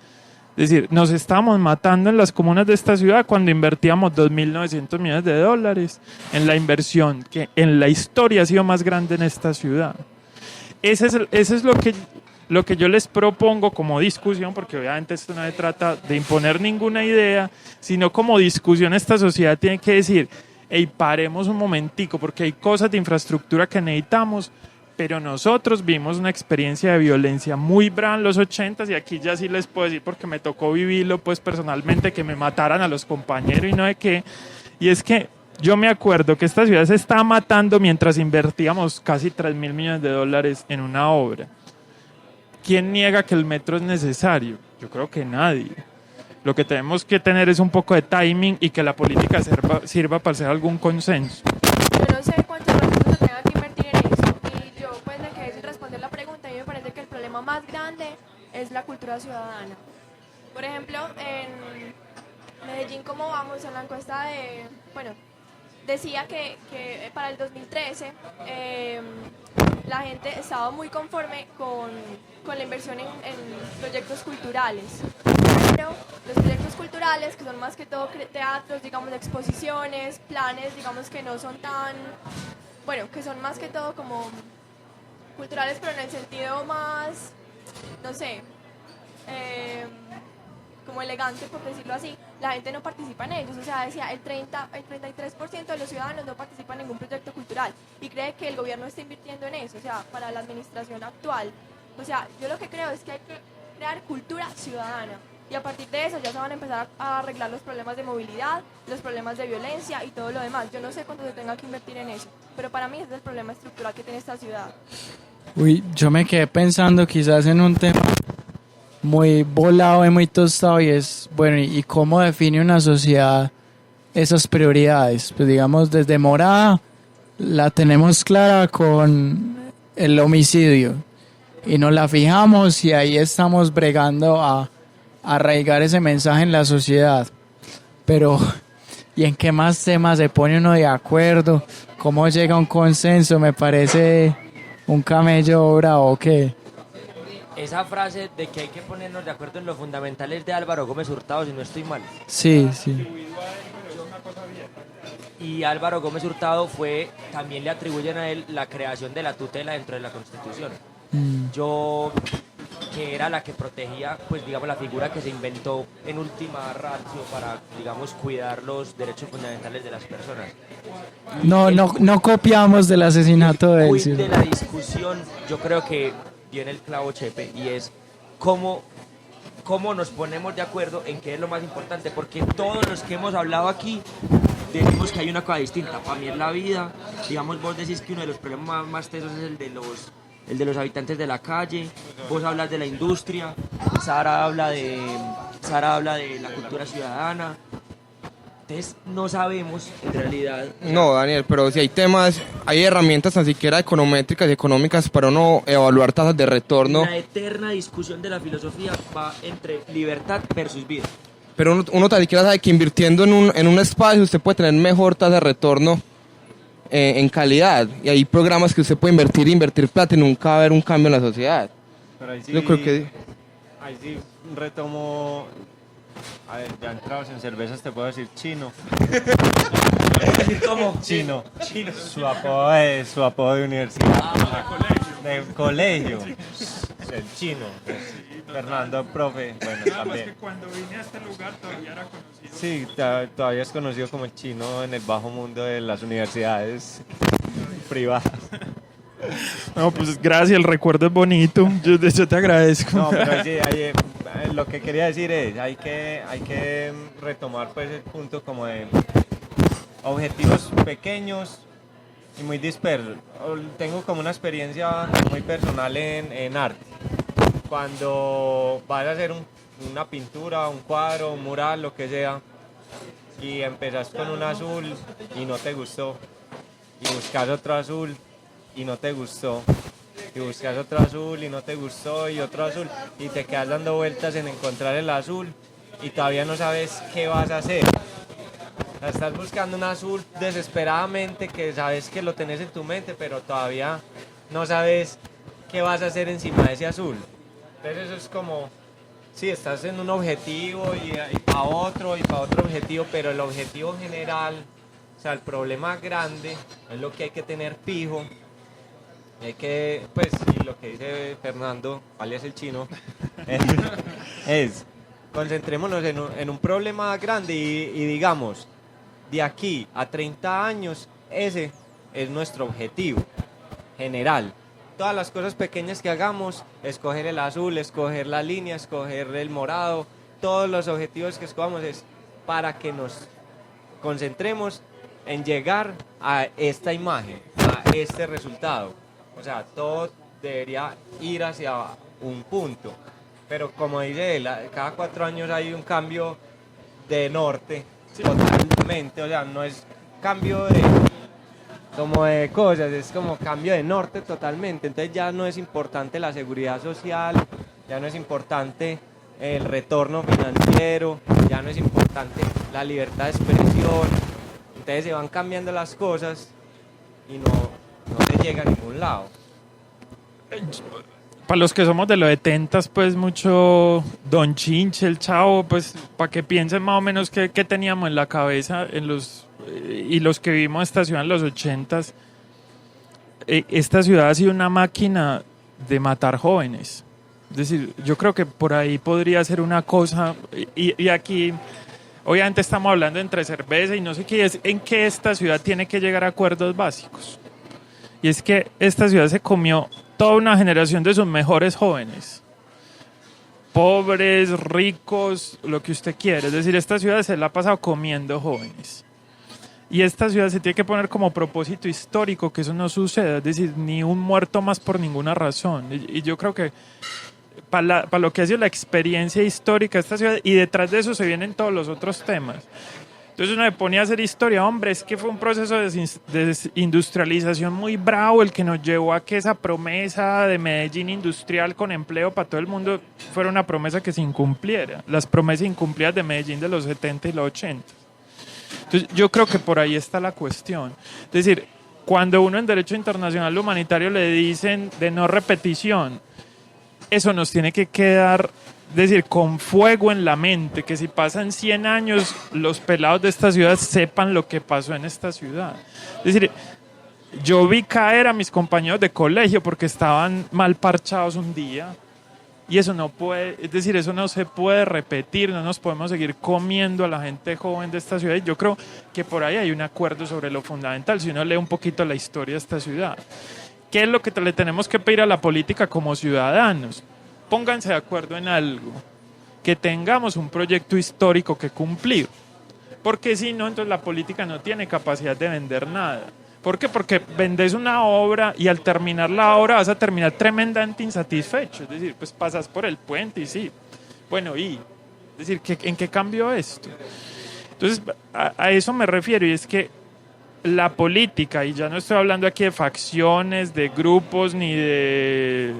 Es decir, nos estábamos matando en las comunas de esta ciudad cuando invertíamos 2.900 millones de dólares en la inversión que en la historia ha sido más grande en esta ciudad. Ese es lo que yo les propongo como discusión, porque obviamente esto no se trata de imponer ninguna idea, sino como discusión esta sociedad tiene que decir, hey, paremos un momentico, porque hay cosas de infraestructura que necesitamos, pero nosotros vimos una experiencia de violencia muy brava en los 80s y aquí ya sí les puedo decir porque me tocó vivirlo pues personalmente, que me mataran a los compañeros y no de qué. Y es que yo me acuerdo que esta ciudad se estaba matando mientras invertíamos casi 3.000 millones de dólares en una obra. ¿Quién niega que el metro es necesario? Yo creo que nadie. Lo que tenemos que tener es un poco de timing y que la política sirva para hacer algún consenso. Yo no sé cuántos recursos se tenga que invertir en eso y yo pues me quedé sin responder la pregunta. A mí me parece que el problema más grande es la cultura ciudadana. Por ejemplo, en Medellín, ¿cómo vamos en la encuesta de, bueno, decía que para el 2013 la gente estaba muy conforme con la inversión en proyectos culturales. Pero los proyectos culturales, que son más que todo teatros, digamos, exposiciones, planes, digamos, que no son tan, bueno, que son más que todo como culturales, pero en el sentido más, no sé, como elegante, por decirlo así, la gente no participa en ellos. O sea, decía, el 33% de los ciudadanos no participan en ningún proyecto cultural y cree que el gobierno está invirtiendo en eso, o sea, para la administración actual. O sea, yo lo que creo es que hay que crear cultura ciudadana y a partir de eso ya se van a empezar a arreglar los problemas de movilidad, los problemas de violencia y todo lo demás. Yo no sé cuánto se tenga que invertir en eso, pero para mí ese es el problema estructural que tiene esta ciudad. Uy, yo me quedé pensando quizás en un tema muy volado y muy tostado y es, bueno, ¿y cómo define una sociedad esas prioridades. Pues digamos, desde Morada la tenemos clara con el homicidio y nos la fijamos y ahí estamos bregando a arraigar ese mensaje en la sociedad. Pero, ¿y en qué más temas se pone uno de acuerdo? ¿Cómo llega a un consenso? Me parece un camello bravo, ¿qué? Esa frase de que hay que ponernos de acuerdo en lo fundamental es de Álvaro Gómez Hurtado, si no estoy mal. Sí, sí. Y Álvaro Gómez Hurtado también le atribuyen a él la creación de la tutela dentro de la Constitución. Yo, que era la que protegía, pues digamos, la figura que se inventó en última ratio para, digamos, cuidar los derechos fundamentales de las personas. No copiamos del asesinato de él. El de la discusión, yo creo que viene el clavo Chepe, y es cómo nos ponemos de acuerdo en qué es lo más importante, porque todos los que hemos hablado aquí decimos que hay una cosa distinta. Para mí es la vida, digamos, vos decís que uno de los problemas más tesos es el de los habitantes de la calle, vos hablas de la industria, Sara habla de la cultura ciudadana. Entonces no sabemos en realidad. No, Daniel, pero si hay temas, hay herramientas tan siquiera econométricas y económicas para no evaluar tasas de retorno. La eterna discusión de la filosofía va entre libertad versus vida. Pero uno tan siquiera sabe que invirtiendo en un espacio usted puede tener mejor tasa de retorno en calidad. Y hay programas que usted puede invertir plata y nunca va a haber un cambio en la sociedad. Pero ahí sí, yo creo que ahí sí retomo. A ver, ya entrados en cervezas te puedo decir chino. ¿Cómo? Chino. Su apodo de universidad. De colegio. El chino. Fernando, profe. Bueno, también. Que cuando vine a este lugar todavía era conocido. Sí, todavía es conocido como el chino en el bajo mundo de las universidades privadas. No, pues gracias, el recuerdo es bonito. Yo te agradezco. No, pero sí, lo que quería decir es, hay que retomar pues el punto como de objetivos pequeños y muy dispersos. Tengo como una experiencia muy personal en arte. Cuando vas a hacer una pintura, un cuadro, un mural, lo que sea, y empezás con un azul y no te gustó, y buscas otro azul y no te gustó, y buscas otro azul y no te gustó, y otro azul, y te quedas dando vueltas en encontrar el azul y todavía no sabes qué vas a hacer. O sea, estás buscando un azul desesperadamente que sabes que lo tenés en tu mente, pero todavía no sabes qué vas a hacer encima de ese azul. Entonces eso es como, sí, estás en un objetivo y para otro objetivo, pero el objetivo general, o sea, el problema grande es lo que hay que tener fijo. Hay que, pues, y lo que dice Fernando, alias el chino, es concentrémonos en un problema grande y digamos, de aquí a 30 años, ese es nuestro objetivo general. Todas las cosas pequeñas que hagamos, escoger el azul, escoger la línea, escoger el morado, todos los objetivos que escogamos es para que nos concentremos en llegar a esta imagen, a este resultado. O sea, todo debería ir hacia un punto. Pero como dice él, cada 4 años hay un cambio de norte, totalmente. O sea, no es cambio como de cosas, es como cambio de norte totalmente. Entonces ya no es importante la seguridad social, ya no es importante el retorno financiero, ya no es importante la libertad de expresión. Entonces se van cambiando las cosas y no se llega a ningún lado. Para los que somos de los 70s, pues mucho Don Chinche, el Chavo, pues para que piensen más o menos qué teníamos en la cabeza y los que vivimos esta ciudad en los 80s. Esta ciudad ha sido una máquina de matar jóvenes. Es decir, yo creo que por ahí podría ser una cosa, y aquí obviamente estamos hablando entre cerveza y no sé qué, es en que esta ciudad tiene que llegar a acuerdos básicos. Y es que esta ciudad se comió toda una generación de sus mejores jóvenes. Pobres, ricos, lo que usted quiere. Es decir, esta ciudad se la ha pasado comiendo jóvenes. Y esta ciudad se tiene que poner como propósito histórico que eso no suceda. Es decir, ni un muerto más por ninguna razón. Y yo creo que para lo que ha sido la experiencia histórica de esta ciudad, y detrás de eso se vienen todos los otros temas. Entonces uno se pone a hacer historia, hombre, es que fue un proceso de desindustrialización muy bravo el que nos llevó a que esa promesa de Medellín industrial con empleo para todo el mundo fuera una promesa que se incumpliera. Las promesas incumplidas de Medellín de los 70 y los 80. Entonces yo creo que por ahí está la cuestión. Es decir, cuando uno en Derecho Internacional Humanitario le dicen de no repetición, eso nos tiene que quedar, es decir, con fuego en la mente, que si pasan 100 años, los pelados de esta ciudad sepan lo que pasó en esta ciudad. Es decir, yo vi caer a mis compañeros de colegio porque estaban mal parchados un día, y eso no puede, es decir, eso no se puede repetir, no nos podemos seguir comiendo a la gente joven de esta ciudad, y yo creo que por ahí hay un acuerdo sobre lo fundamental, si uno lee un poquito la historia de esta ciudad. ¿Qué es lo que le tenemos que pedir a la política como ciudadanos? Pónganse de acuerdo en algo, que tengamos un proyecto histórico que cumplir, porque si no, entonces la política no tiene capacidad de vender nada. ¿Por qué? Porque vendes una obra y al terminar la obra vas a terminar tremendamente insatisfecho, es decir, pues pasas por el puente y sí, bueno, y, es decir, ¿en qué cambió esto? Entonces, a eso me refiero, y es que la política, y ya no estoy hablando aquí de facciones, de grupos, ni de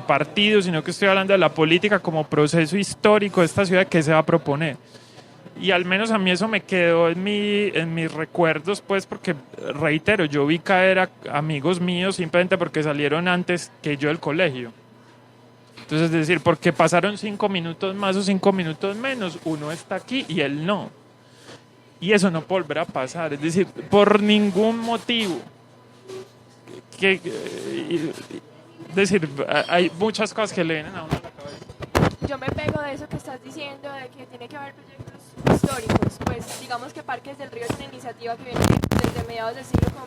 partidos, sino que estoy hablando de la política como proceso histórico de esta ciudad que se va a proponer. Y al menos a mí eso me quedó en mis recuerdos, pues, porque, reitero, yo vi caer a amigos míos simplemente porque salieron antes que yo del colegio. Entonces, es decir, porque pasaron 5 minutos más o 5 minutos menos, uno está aquí y él no. Y eso no volverá a pasar, es decir, por ningún motivo. Es decir, hay muchas cosas que le vienen a uno a la cabeza. Yo me pego de eso que estás diciendo, de que tiene que haber proyectos históricos. Pues digamos que Parques del Río es una iniciativa que viene desde mediados del siglo con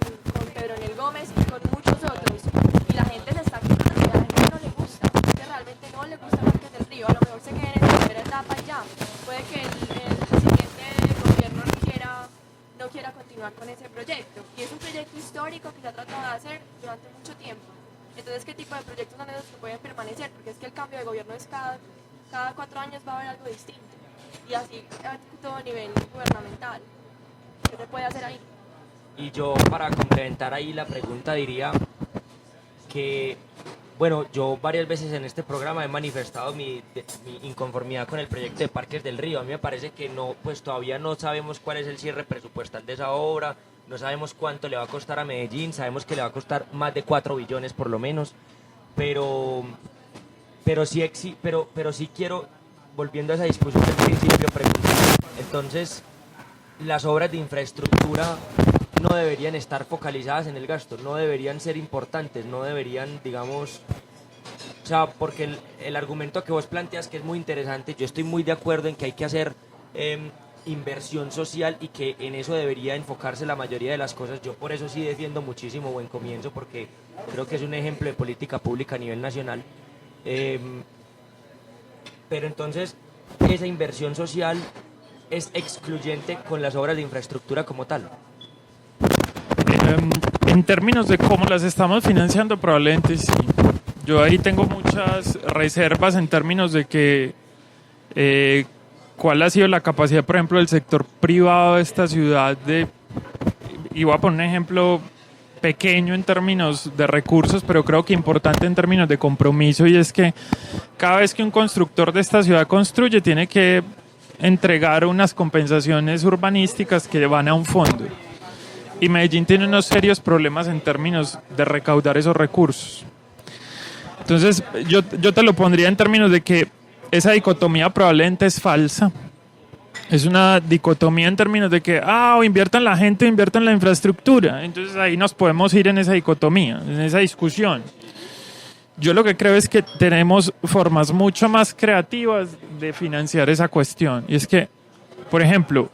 Pedro Nel Gómez y con muchos otros. Y la gente se está quejando, y a la gente no le gusta, que realmente no le gusta Parques del Río. A lo mejor se queden en la primera etapa y ya. Puede que el siguiente gobierno no quiera continuar con ese proyecto. Y es un proyecto histórico que se ha tratado de hacer durante mucho tiempo. Entonces, ¿qué tipo de proyectos son esos que pueden permanecer? Porque es que el cambio de gobierno es cada 4 años va a haber algo distinto. Y así a todo nivel gubernamental. ¿Qué se puede hacer ahí? Y yo, para complementar ahí la pregunta, diría que, bueno, yo varias veces en este programa he manifestado mi inconformidad con el proyecto de Parques del Río. A mí me parece que no, pues todavía no sabemos cuál es el cierre presupuestal de esa obra, no sabemos cuánto le va a costar a Medellín, sabemos que le va a costar más de 4 billones por lo menos, pero sí quiero, volviendo a esa discusión del principio, preguntar, entonces, las obras de infraestructura no deberían estar focalizadas en el gasto, no deberían ser importantes, no deberían, digamos, o sea, porque el argumento que vos planteas que es muy interesante, yo estoy muy de acuerdo en que hay que hacer inversión social y que en eso debería enfocarse la mayoría de las cosas. Yo por eso sí defiendo muchísimo Buen Comienzo, porque creo que es un ejemplo de política pública a nivel nacional. Pero entonces, esa inversión social es excluyente con las obras de infraestructura como tal. En términos de cómo las estamos financiando, probablemente sí. Yo ahí tengo muchas reservas en términos de que cuál ha sido la capacidad, por ejemplo, del sector privado de esta ciudad y voy a poner un ejemplo pequeño en términos de recursos, pero creo que importante en términos de compromiso, y es que cada vez que un constructor de esta ciudad construye, tiene que entregar unas compensaciones urbanísticas que van a un fondo. Y Medellín tiene unos serios problemas en términos de recaudar esos recursos. Entonces, yo te lo pondría en términos de que esa dicotomía probablemente es falsa. Es una dicotomía en términos de que, o inviertan la gente o inviertan la infraestructura. Entonces ahí nos podemos ir en esa dicotomía, en esa discusión. Yo lo que creo es que tenemos formas mucho más creativas de financiar esa cuestión. Y es que, por ejemplo,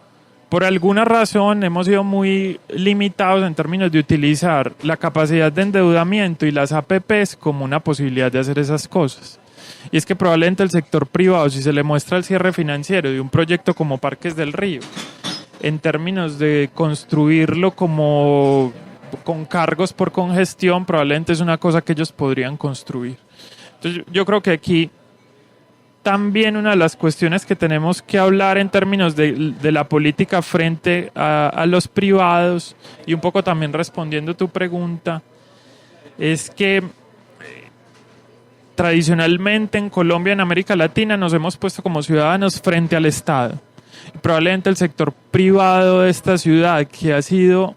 por alguna razón hemos sido muy limitados en términos de utilizar la capacidad de endeudamiento y las APPs como una posibilidad de hacer esas cosas. Y es que probablemente el sector privado, si se le muestra el cierre financiero de un proyecto como Parques del Río, en términos de construirlo como con cargos por congestión, probablemente es una cosa que ellos podrían construir. Entonces yo creo que aquí también una de las cuestiones que tenemos que hablar en términos de la política frente a los privados, y un poco también respondiendo tu pregunta, es que tradicionalmente en Colombia, en América Latina, nos hemos puesto como ciudadanos frente al Estado. Y probablemente el sector privado de esta ciudad, que ha sido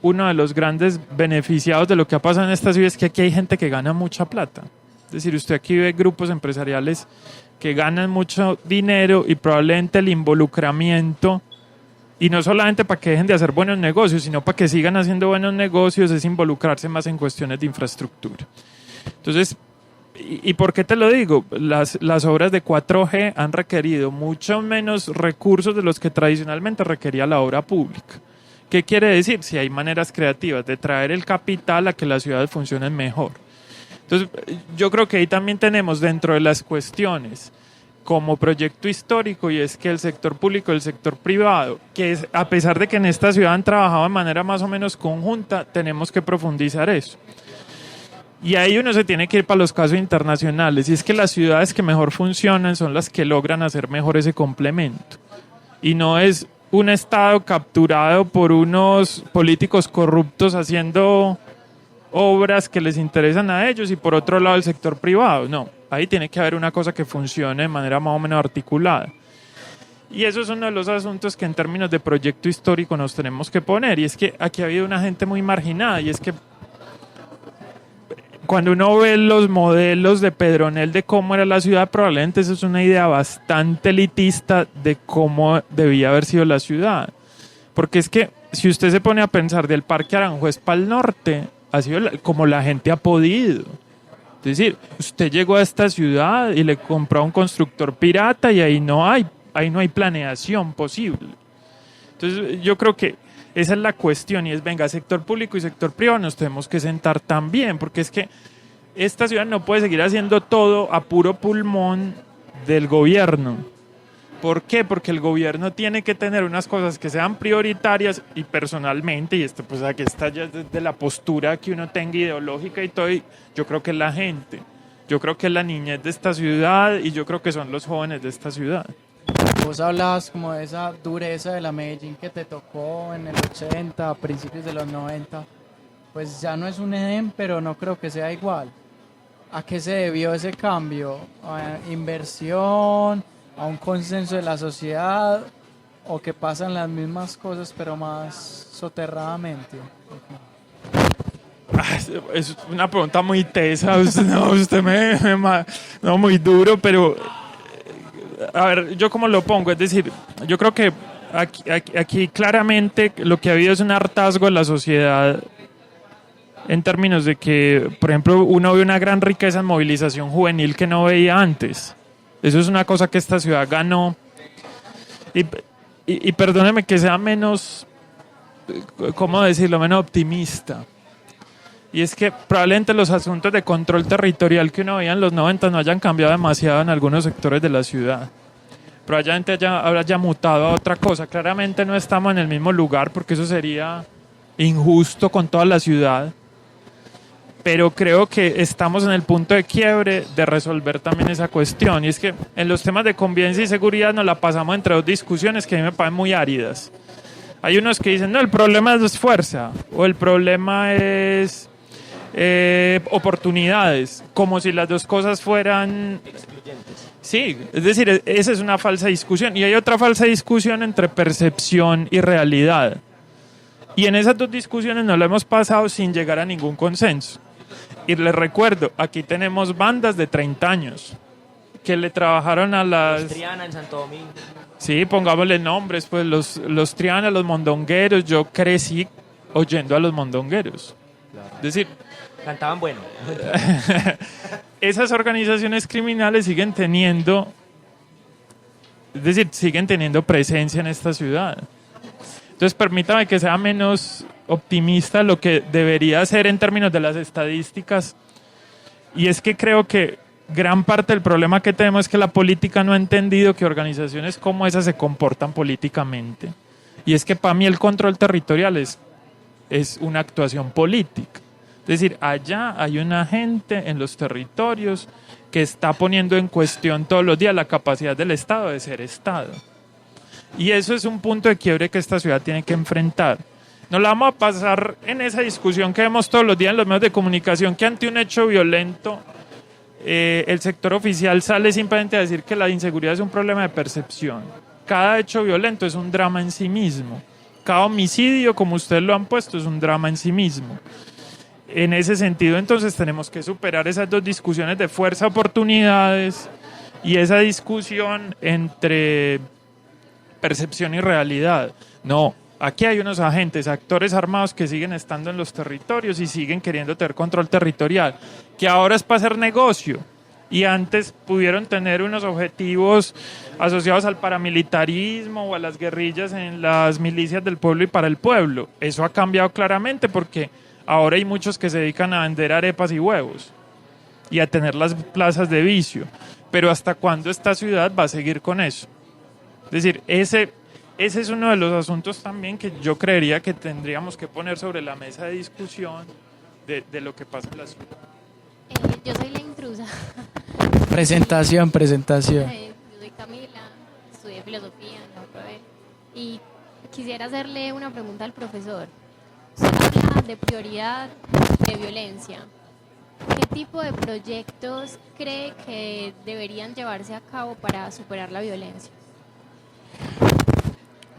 uno de los grandes beneficiados de lo que ha pasado en esta ciudad, es que aquí hay gente que gana mucha plata. Es decir, usted aquí ve grupos empresariales que ganan mucho dinero y probablemente el involucramiento, y no solamente para que dejen de hacer buenos negocios, sino para que sigan haciendo buenos negocios, es involucrarse más en cuestiones de infraestructura. Entonces, ¿y por qué te lo digo? Las obras de 4G han requerido mucho menos recursos de los que tradicionalmente requería la obra pública. ¿Qué quiere decir? Si hay maneras creativas de traer el capital a que las ciudades funcionen mejor. Entonces, yo creo que ahí también tenemos dentro de las cuestiones como proyecto histórico, y es que el sector público y el sector privado, que es, a pesar de que en esta ciudad han trabajado de manera más o menos conjunta, tenemos que profundizar eso. Y ahí uno se tiene que ir para los casos internacionales, y es que las ciudades que mejor funcionan son las que logran hacer mejor ese complemento. Y no es un Estado capturado por unos políticos corruptos haciendo obras que les interesan a ellos, y por otro lado el sector privado. No, ahí tiene que haber una cosa que funcione de manera más o menos articulada. Y eso es uno de los asuntos que en términos de proyecto histórico nos tenemos que poner, y es que aquí ha habido una gente muy marginada, y es que cuando uno ve los modelos de Pedronel de cómo era la ciudad, probablemente eso es una idea bastante elitista de cómo debía haber sido la ciudad. Porque es que si usted se pone a pensar, del Parque Aranjuez para el norte, ha sido como la gente ha podido. Es decir, usted llegó a esta ciudad y le compró a un constructor pirata, y ahí no hay planeación posible. Entonces yo creo que esa es la cuestión, y es, venga, sector público y sector privado nos tenemos que sentar también, porque es que esta ciudad no puede seguir haciendo todo a puro pulmón del gobierno. ¿Por qué? Porque el gobierno tiene que tener unas cosas que sean prioritarias, y personalmente, y esto pues aquí está ya desde la postura que uno tenga ideológica y todo, y yo creo que es la gente, yo creo que es la niñez de esta ciudad, y yo creo que son los jóvenes de esta ciudad. Vos hablabas como de esa dureza de la Medellín que te tocó en el 80, a principios de los 90. Pues ya no es un Edén, pero no creo que sea igual. ¿A qué se debió ese cambio? ¿A inversión? ¿A un consenso de la sociedad? ¿O que pasan las mismas cosas pero más soterradamente? Es una pregunta muy tesa, usted no, muy duro, pero a ver, yo cómo lo pongo, es decir, yo creo que aquí claramente lo que ha habido es un hartazgo en la sociedad en términos de que, por ejemplo, uno ve una gran riqueza en movilización juvenil que no veía antes. Eso es una cosa que esta ciudad ganó, y perdóneme que sea menos, ¿cómo decirlo?, menos optimista. Y es que probablemente los asuntos de control territorial que uno veía en los 90 no hayan cambiado demasiado en algunos sectores de la ciudad. Probablemente habrá ya mutado a otra cosa. Claramente no estamos en el mismo lugar, porque eso sería injusto con toda la ciudad. Pero creo que estamos en el punto de quiebre de resolver también esa cuestión. Y es que en los temas de convivencia y seguridad nos la pasamos entre dos discusiones que a mí me parecen muy áridas. Hay unos que dicen, no, el problema es fuerza, o el problema es oportunidades, como si las dos cosas fueran excluyentes. Sí, es decir, esa es una falsa discusión, y hay otra falsa discusión entre percepción y realidad, y en esas dos discusiones nos lo hemos pasado sin llegar a ningún consenso. Y les recuerdo, aquí tenemos bandas de 30 años que le trabajaron a las... Los Triana en Santo Domingo. Sí, pongámosle nombres, pues los Triana, los mondongueros. Yo crecí oyendo a los mondongueros. Claro. Es decir, cantaban bueno. Esas organizaciones criminales siguen teniendo presencia en esta ciudad. Entonces, permítame que sea menos optimista lo que debería ser en términos de las estadísticas, y es que creo que gran parte del problema que tenemos es que la política no ha entendido que organizaciones como esas se comportan políticamente, y es que para mí el control territorial es una actuación política. Es decir, allá hay una gente en los territorios que está poniendo en cuestión todos los días la capacidad del Estado de ser Estado. Y eso es un punto de quiebre que esta ciudad tiene que enfrentar. No la vamos a pasar en esa discusión que vemos todos los días en los medios de comunicación, que ante un hecho violento el sector oficial sale simplemente a decir que la inseguridad es un problema de percepción. Cada hecho violento es un drama en sí mismo. Cada homicidio, como ustedes lo han puesto, es un drama en sí mismo. En ese sentido, entonces, tenemos que superar esas dos discusiones de fuerza, oportunidades y esa discusión entre percepción y realidad. No, aquí hay unos agentes, actores armados que siguen estando en los territorios y siguen queriendo tener control territorial, que ahora es para hacer negocio y antes pudieron tener unos objetivos asociados al paramilitarismo o a las guerrillas en las milicias del pueblo y para el pueblo. Eso ha cambiado claramente porque ahora hay muchos que se dedican a vender arepas y huevos y a tener las plazas de vicio. Pero ¿hasta cuándo esta ciudad va a seguir con eso? Es decir, ese es uno de los asuntos también que yo creería que tendríamos que poner sobre la mesa de discusión de lo que pasa en la ciudad. Yo soy la intrusa. Presentación. Yo soy Camila, estudié filosofía en la UPB y quisiera hacerle una pregunta al profesor. Usted habla de prioridad de violencia. ¿Qué tipo de proyectos cree que deberían llevarse a cabo para superar la violencia?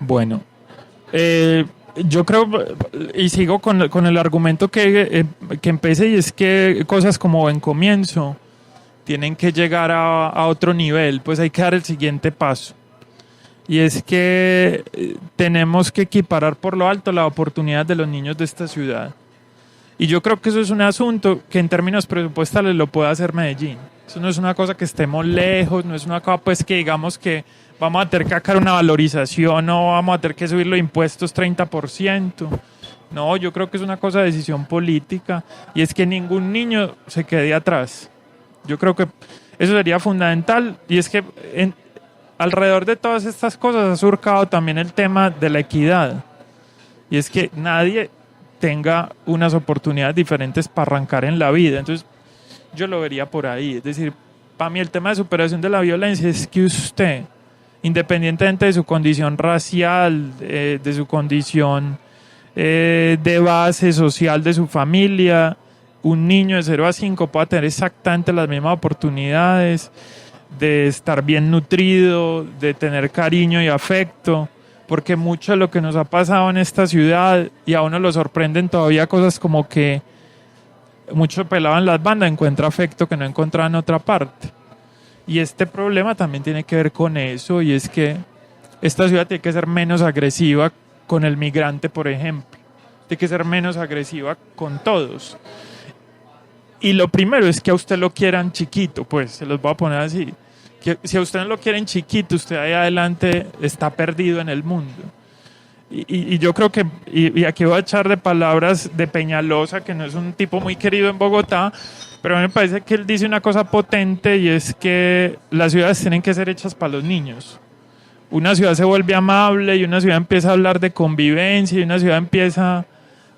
Bueno, yo creo, y sigo con el argumento que empecé, y es que cosas como buen comienzo tienen que llegar a otro nivel, pues hay que dar el siguiente paso. Y es que tenemos que equiparar por lo alto la oportunidad de los niños de esta ciudad. Y yo creo que eso es un asunto que en términos presupuestales lo puede hacer Medellín. Eso no es una cosa que estemos lejos, no es una cosa pues que digamos que vamos a tener que sacar una valorización o vamos a tener que subir los impuestos 30%. No, yo creo que es una cosa de decisión política y es que ningún niño se quede atrás. Yo creo que eso sería fundamental y es que alrededor de todas estas cosas ha surcado también el tema de la equidad. Y es que nadie tenga unas oportunidades diferentes para arrancar en la vida. Entonces, yo lo vería por ahí. Es decir, para mí el tema de superación de la violencia es que usted, independientemente de su condición racial, de su condición de base social de su familia, un niño de 0 a 5 pueda tener exactamente las mismas oportunidades de estar bien nutrido, de tener cariño y afecto, porque mucho de lo que nos ha pasado en esta ciudad, y a uno lo sorprenden todavía cosas como que mucho pelado en las bandas encuentra afecto que no encontraba en otra parte. Y este problema también tiene que ver con eso, y es que esta ciudad tiene que ser menos agresiva con el migrante, por ejemplo. Tiene que ser menos agresiva con todos. Y lo primero es que a usted lo quieran chiquito, pues se los voy a poner así. Que si a usted no lo quieren chiquito, usted ahí adelante está perdido en el mundo. Y yo creo que, y aquí voy a echar de palabras de Peñalosa, que no es un tipo muy querido en Bogotá, pero a mí me parece que él dice una cosa potente y es que las ciudades tienen que ser hechas para los niños. Una ciudad se vuelve amable y una ciudad empieza a hablar de convivencia y una ciudad empieza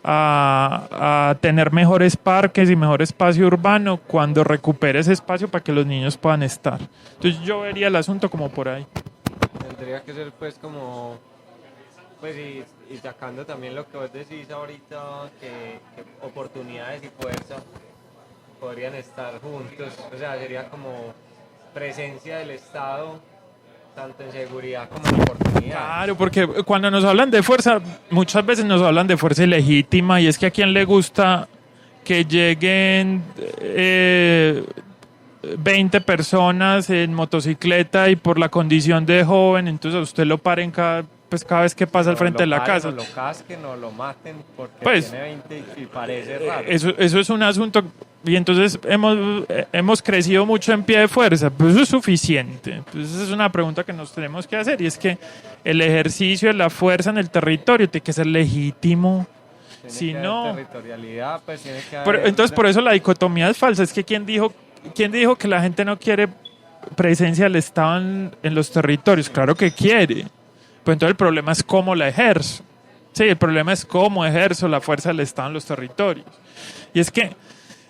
a tener mejores parques y mejor espacio urbano cuando recupere ese espacio para que los niños puedan estar. Entonces yo vería el asunto como por ahí. Tendría que ser pues como, pues y sacando también lo que vos decís ahorita, que oportunidades y fuerza podrían estar juntos, o sea, sería como presencia del Estado, tanto en seguridad como en oportunidad. Claro, porque cuando nos hablan de fuerza, muchas veces nos hablan de fuerza ilegítima, y es que a quien le gusta que lleguen 20 personas en motocicleta y por la condición de joven, entonces a usted lo paren cada vez que pasa al frente de la casa. O lo casquen o lo maten porque pues, tiene 20 y parece raro. Eso es un asunto, y entonces hemos crecido mucho en pie de fuerza, pues eso es suficiente. Pues esa es una pregunta que nos tenemos que hacer, y es que el ejercicio de la fuerza en el territorio tiene que ser legítimo. Si no, territorialidad, pues tiene que haber... Entonces por eso la dicotomía es falsa. Es que ¿quién dijo que la gente no quiere presencia del Estado en los territorios? Claro que quiere. Pues entonces el problema es cómo la ejerzo. Sí, el problema es cómo ejerzo la fuerza del Estado en los territorios. Y es que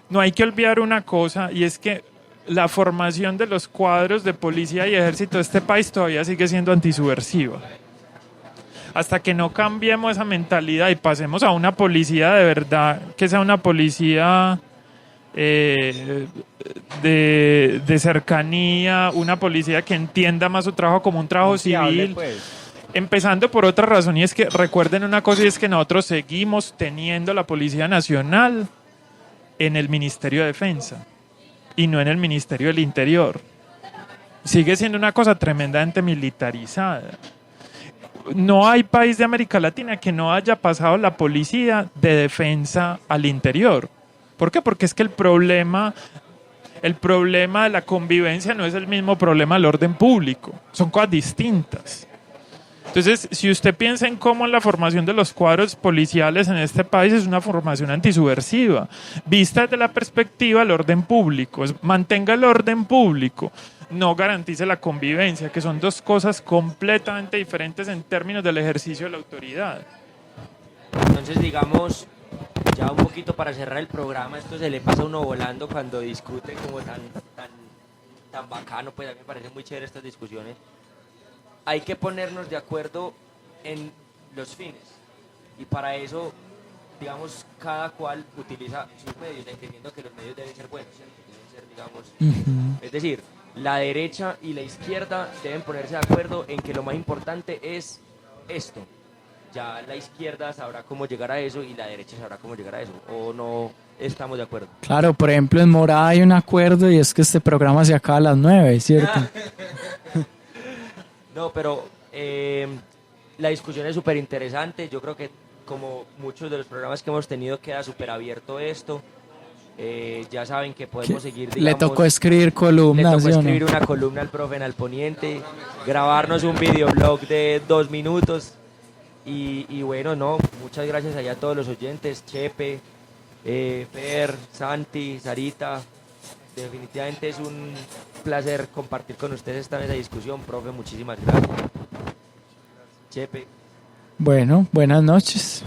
no hay que olvidar una cosa, y es que la formación de los cuadros de policía y ejército de este país todavía sigue siendo antisubversiva. Hasta que no cambiemos esa mentalidad y pasemos a una policía de verdad, que sea una policía de cercanía, una policía que entienda más su trabajo como un trabajo civil. Empezando por otra razón, y es que recuerden una cosa, y es que nosotros seguimos teniendo la Policía Nacional en el Ministerio de Defensa y no en el Ministerio del Interior. Sigue siendo una cosa tremendamente militarizada. No hay país de América Latina que no haya pasado la policía de defensa al interior. ¿Por qué? Porque es que el problema de la convivencia no es el mismo problema del orden público. Son cosas distintas. Entonces, si usted piensa en cómo la formación de los cuadros policiales en este país es una formación antisubversiva, vista desde la perspectiva del orden público, mantenga el orden público, no garantice la convivencia, que son dos cosas completamente diferentes en términos del ejercicio de la autoridad. Entonces, digamos, ya un poquito para cerrar el programa, esto se le pasa a uno volando cuando discute como tan bacano, pues a mí me parecen muy chéveres estas discusiones. Hay que ponernos de acuerdo en los fines y para eso, digamos, cada cual utiliza sus medios, entendiendo que los medios deben ser buenos, deben ser, digamos, es decir, la derecha y la izquierda deben ponerse de acuerdo en que lo más importante es esto. Ya la izquierda sabrá cómo llegar a eso y la derecha sabrá cómo llegar a eso, o no estamos de acuerdo. Claro, por ejemplo, en Morada hay un acuerdo y es que este programa se acaba a las 9, ¿cierto? No, pero la discusión es súper interesante. Yo creo que como muchos de los programas que hemos tenido queda súper abierto esto. Ya saben que podemos seguir, digamos, le tocó escribir columnas. Le tocó escribir una columna al profe en Al Poniente, grabarnos un videoblog de 2 minutos. Y bueno, no, muchas gracias allá a todos los oyentes, Chepe, Fer, Santi, Sarita. Definitivamente es un placer compartir con ustedes esta mesa de discusión, profe, muchísimas gracias. Chepe. Bueno, buenas noches.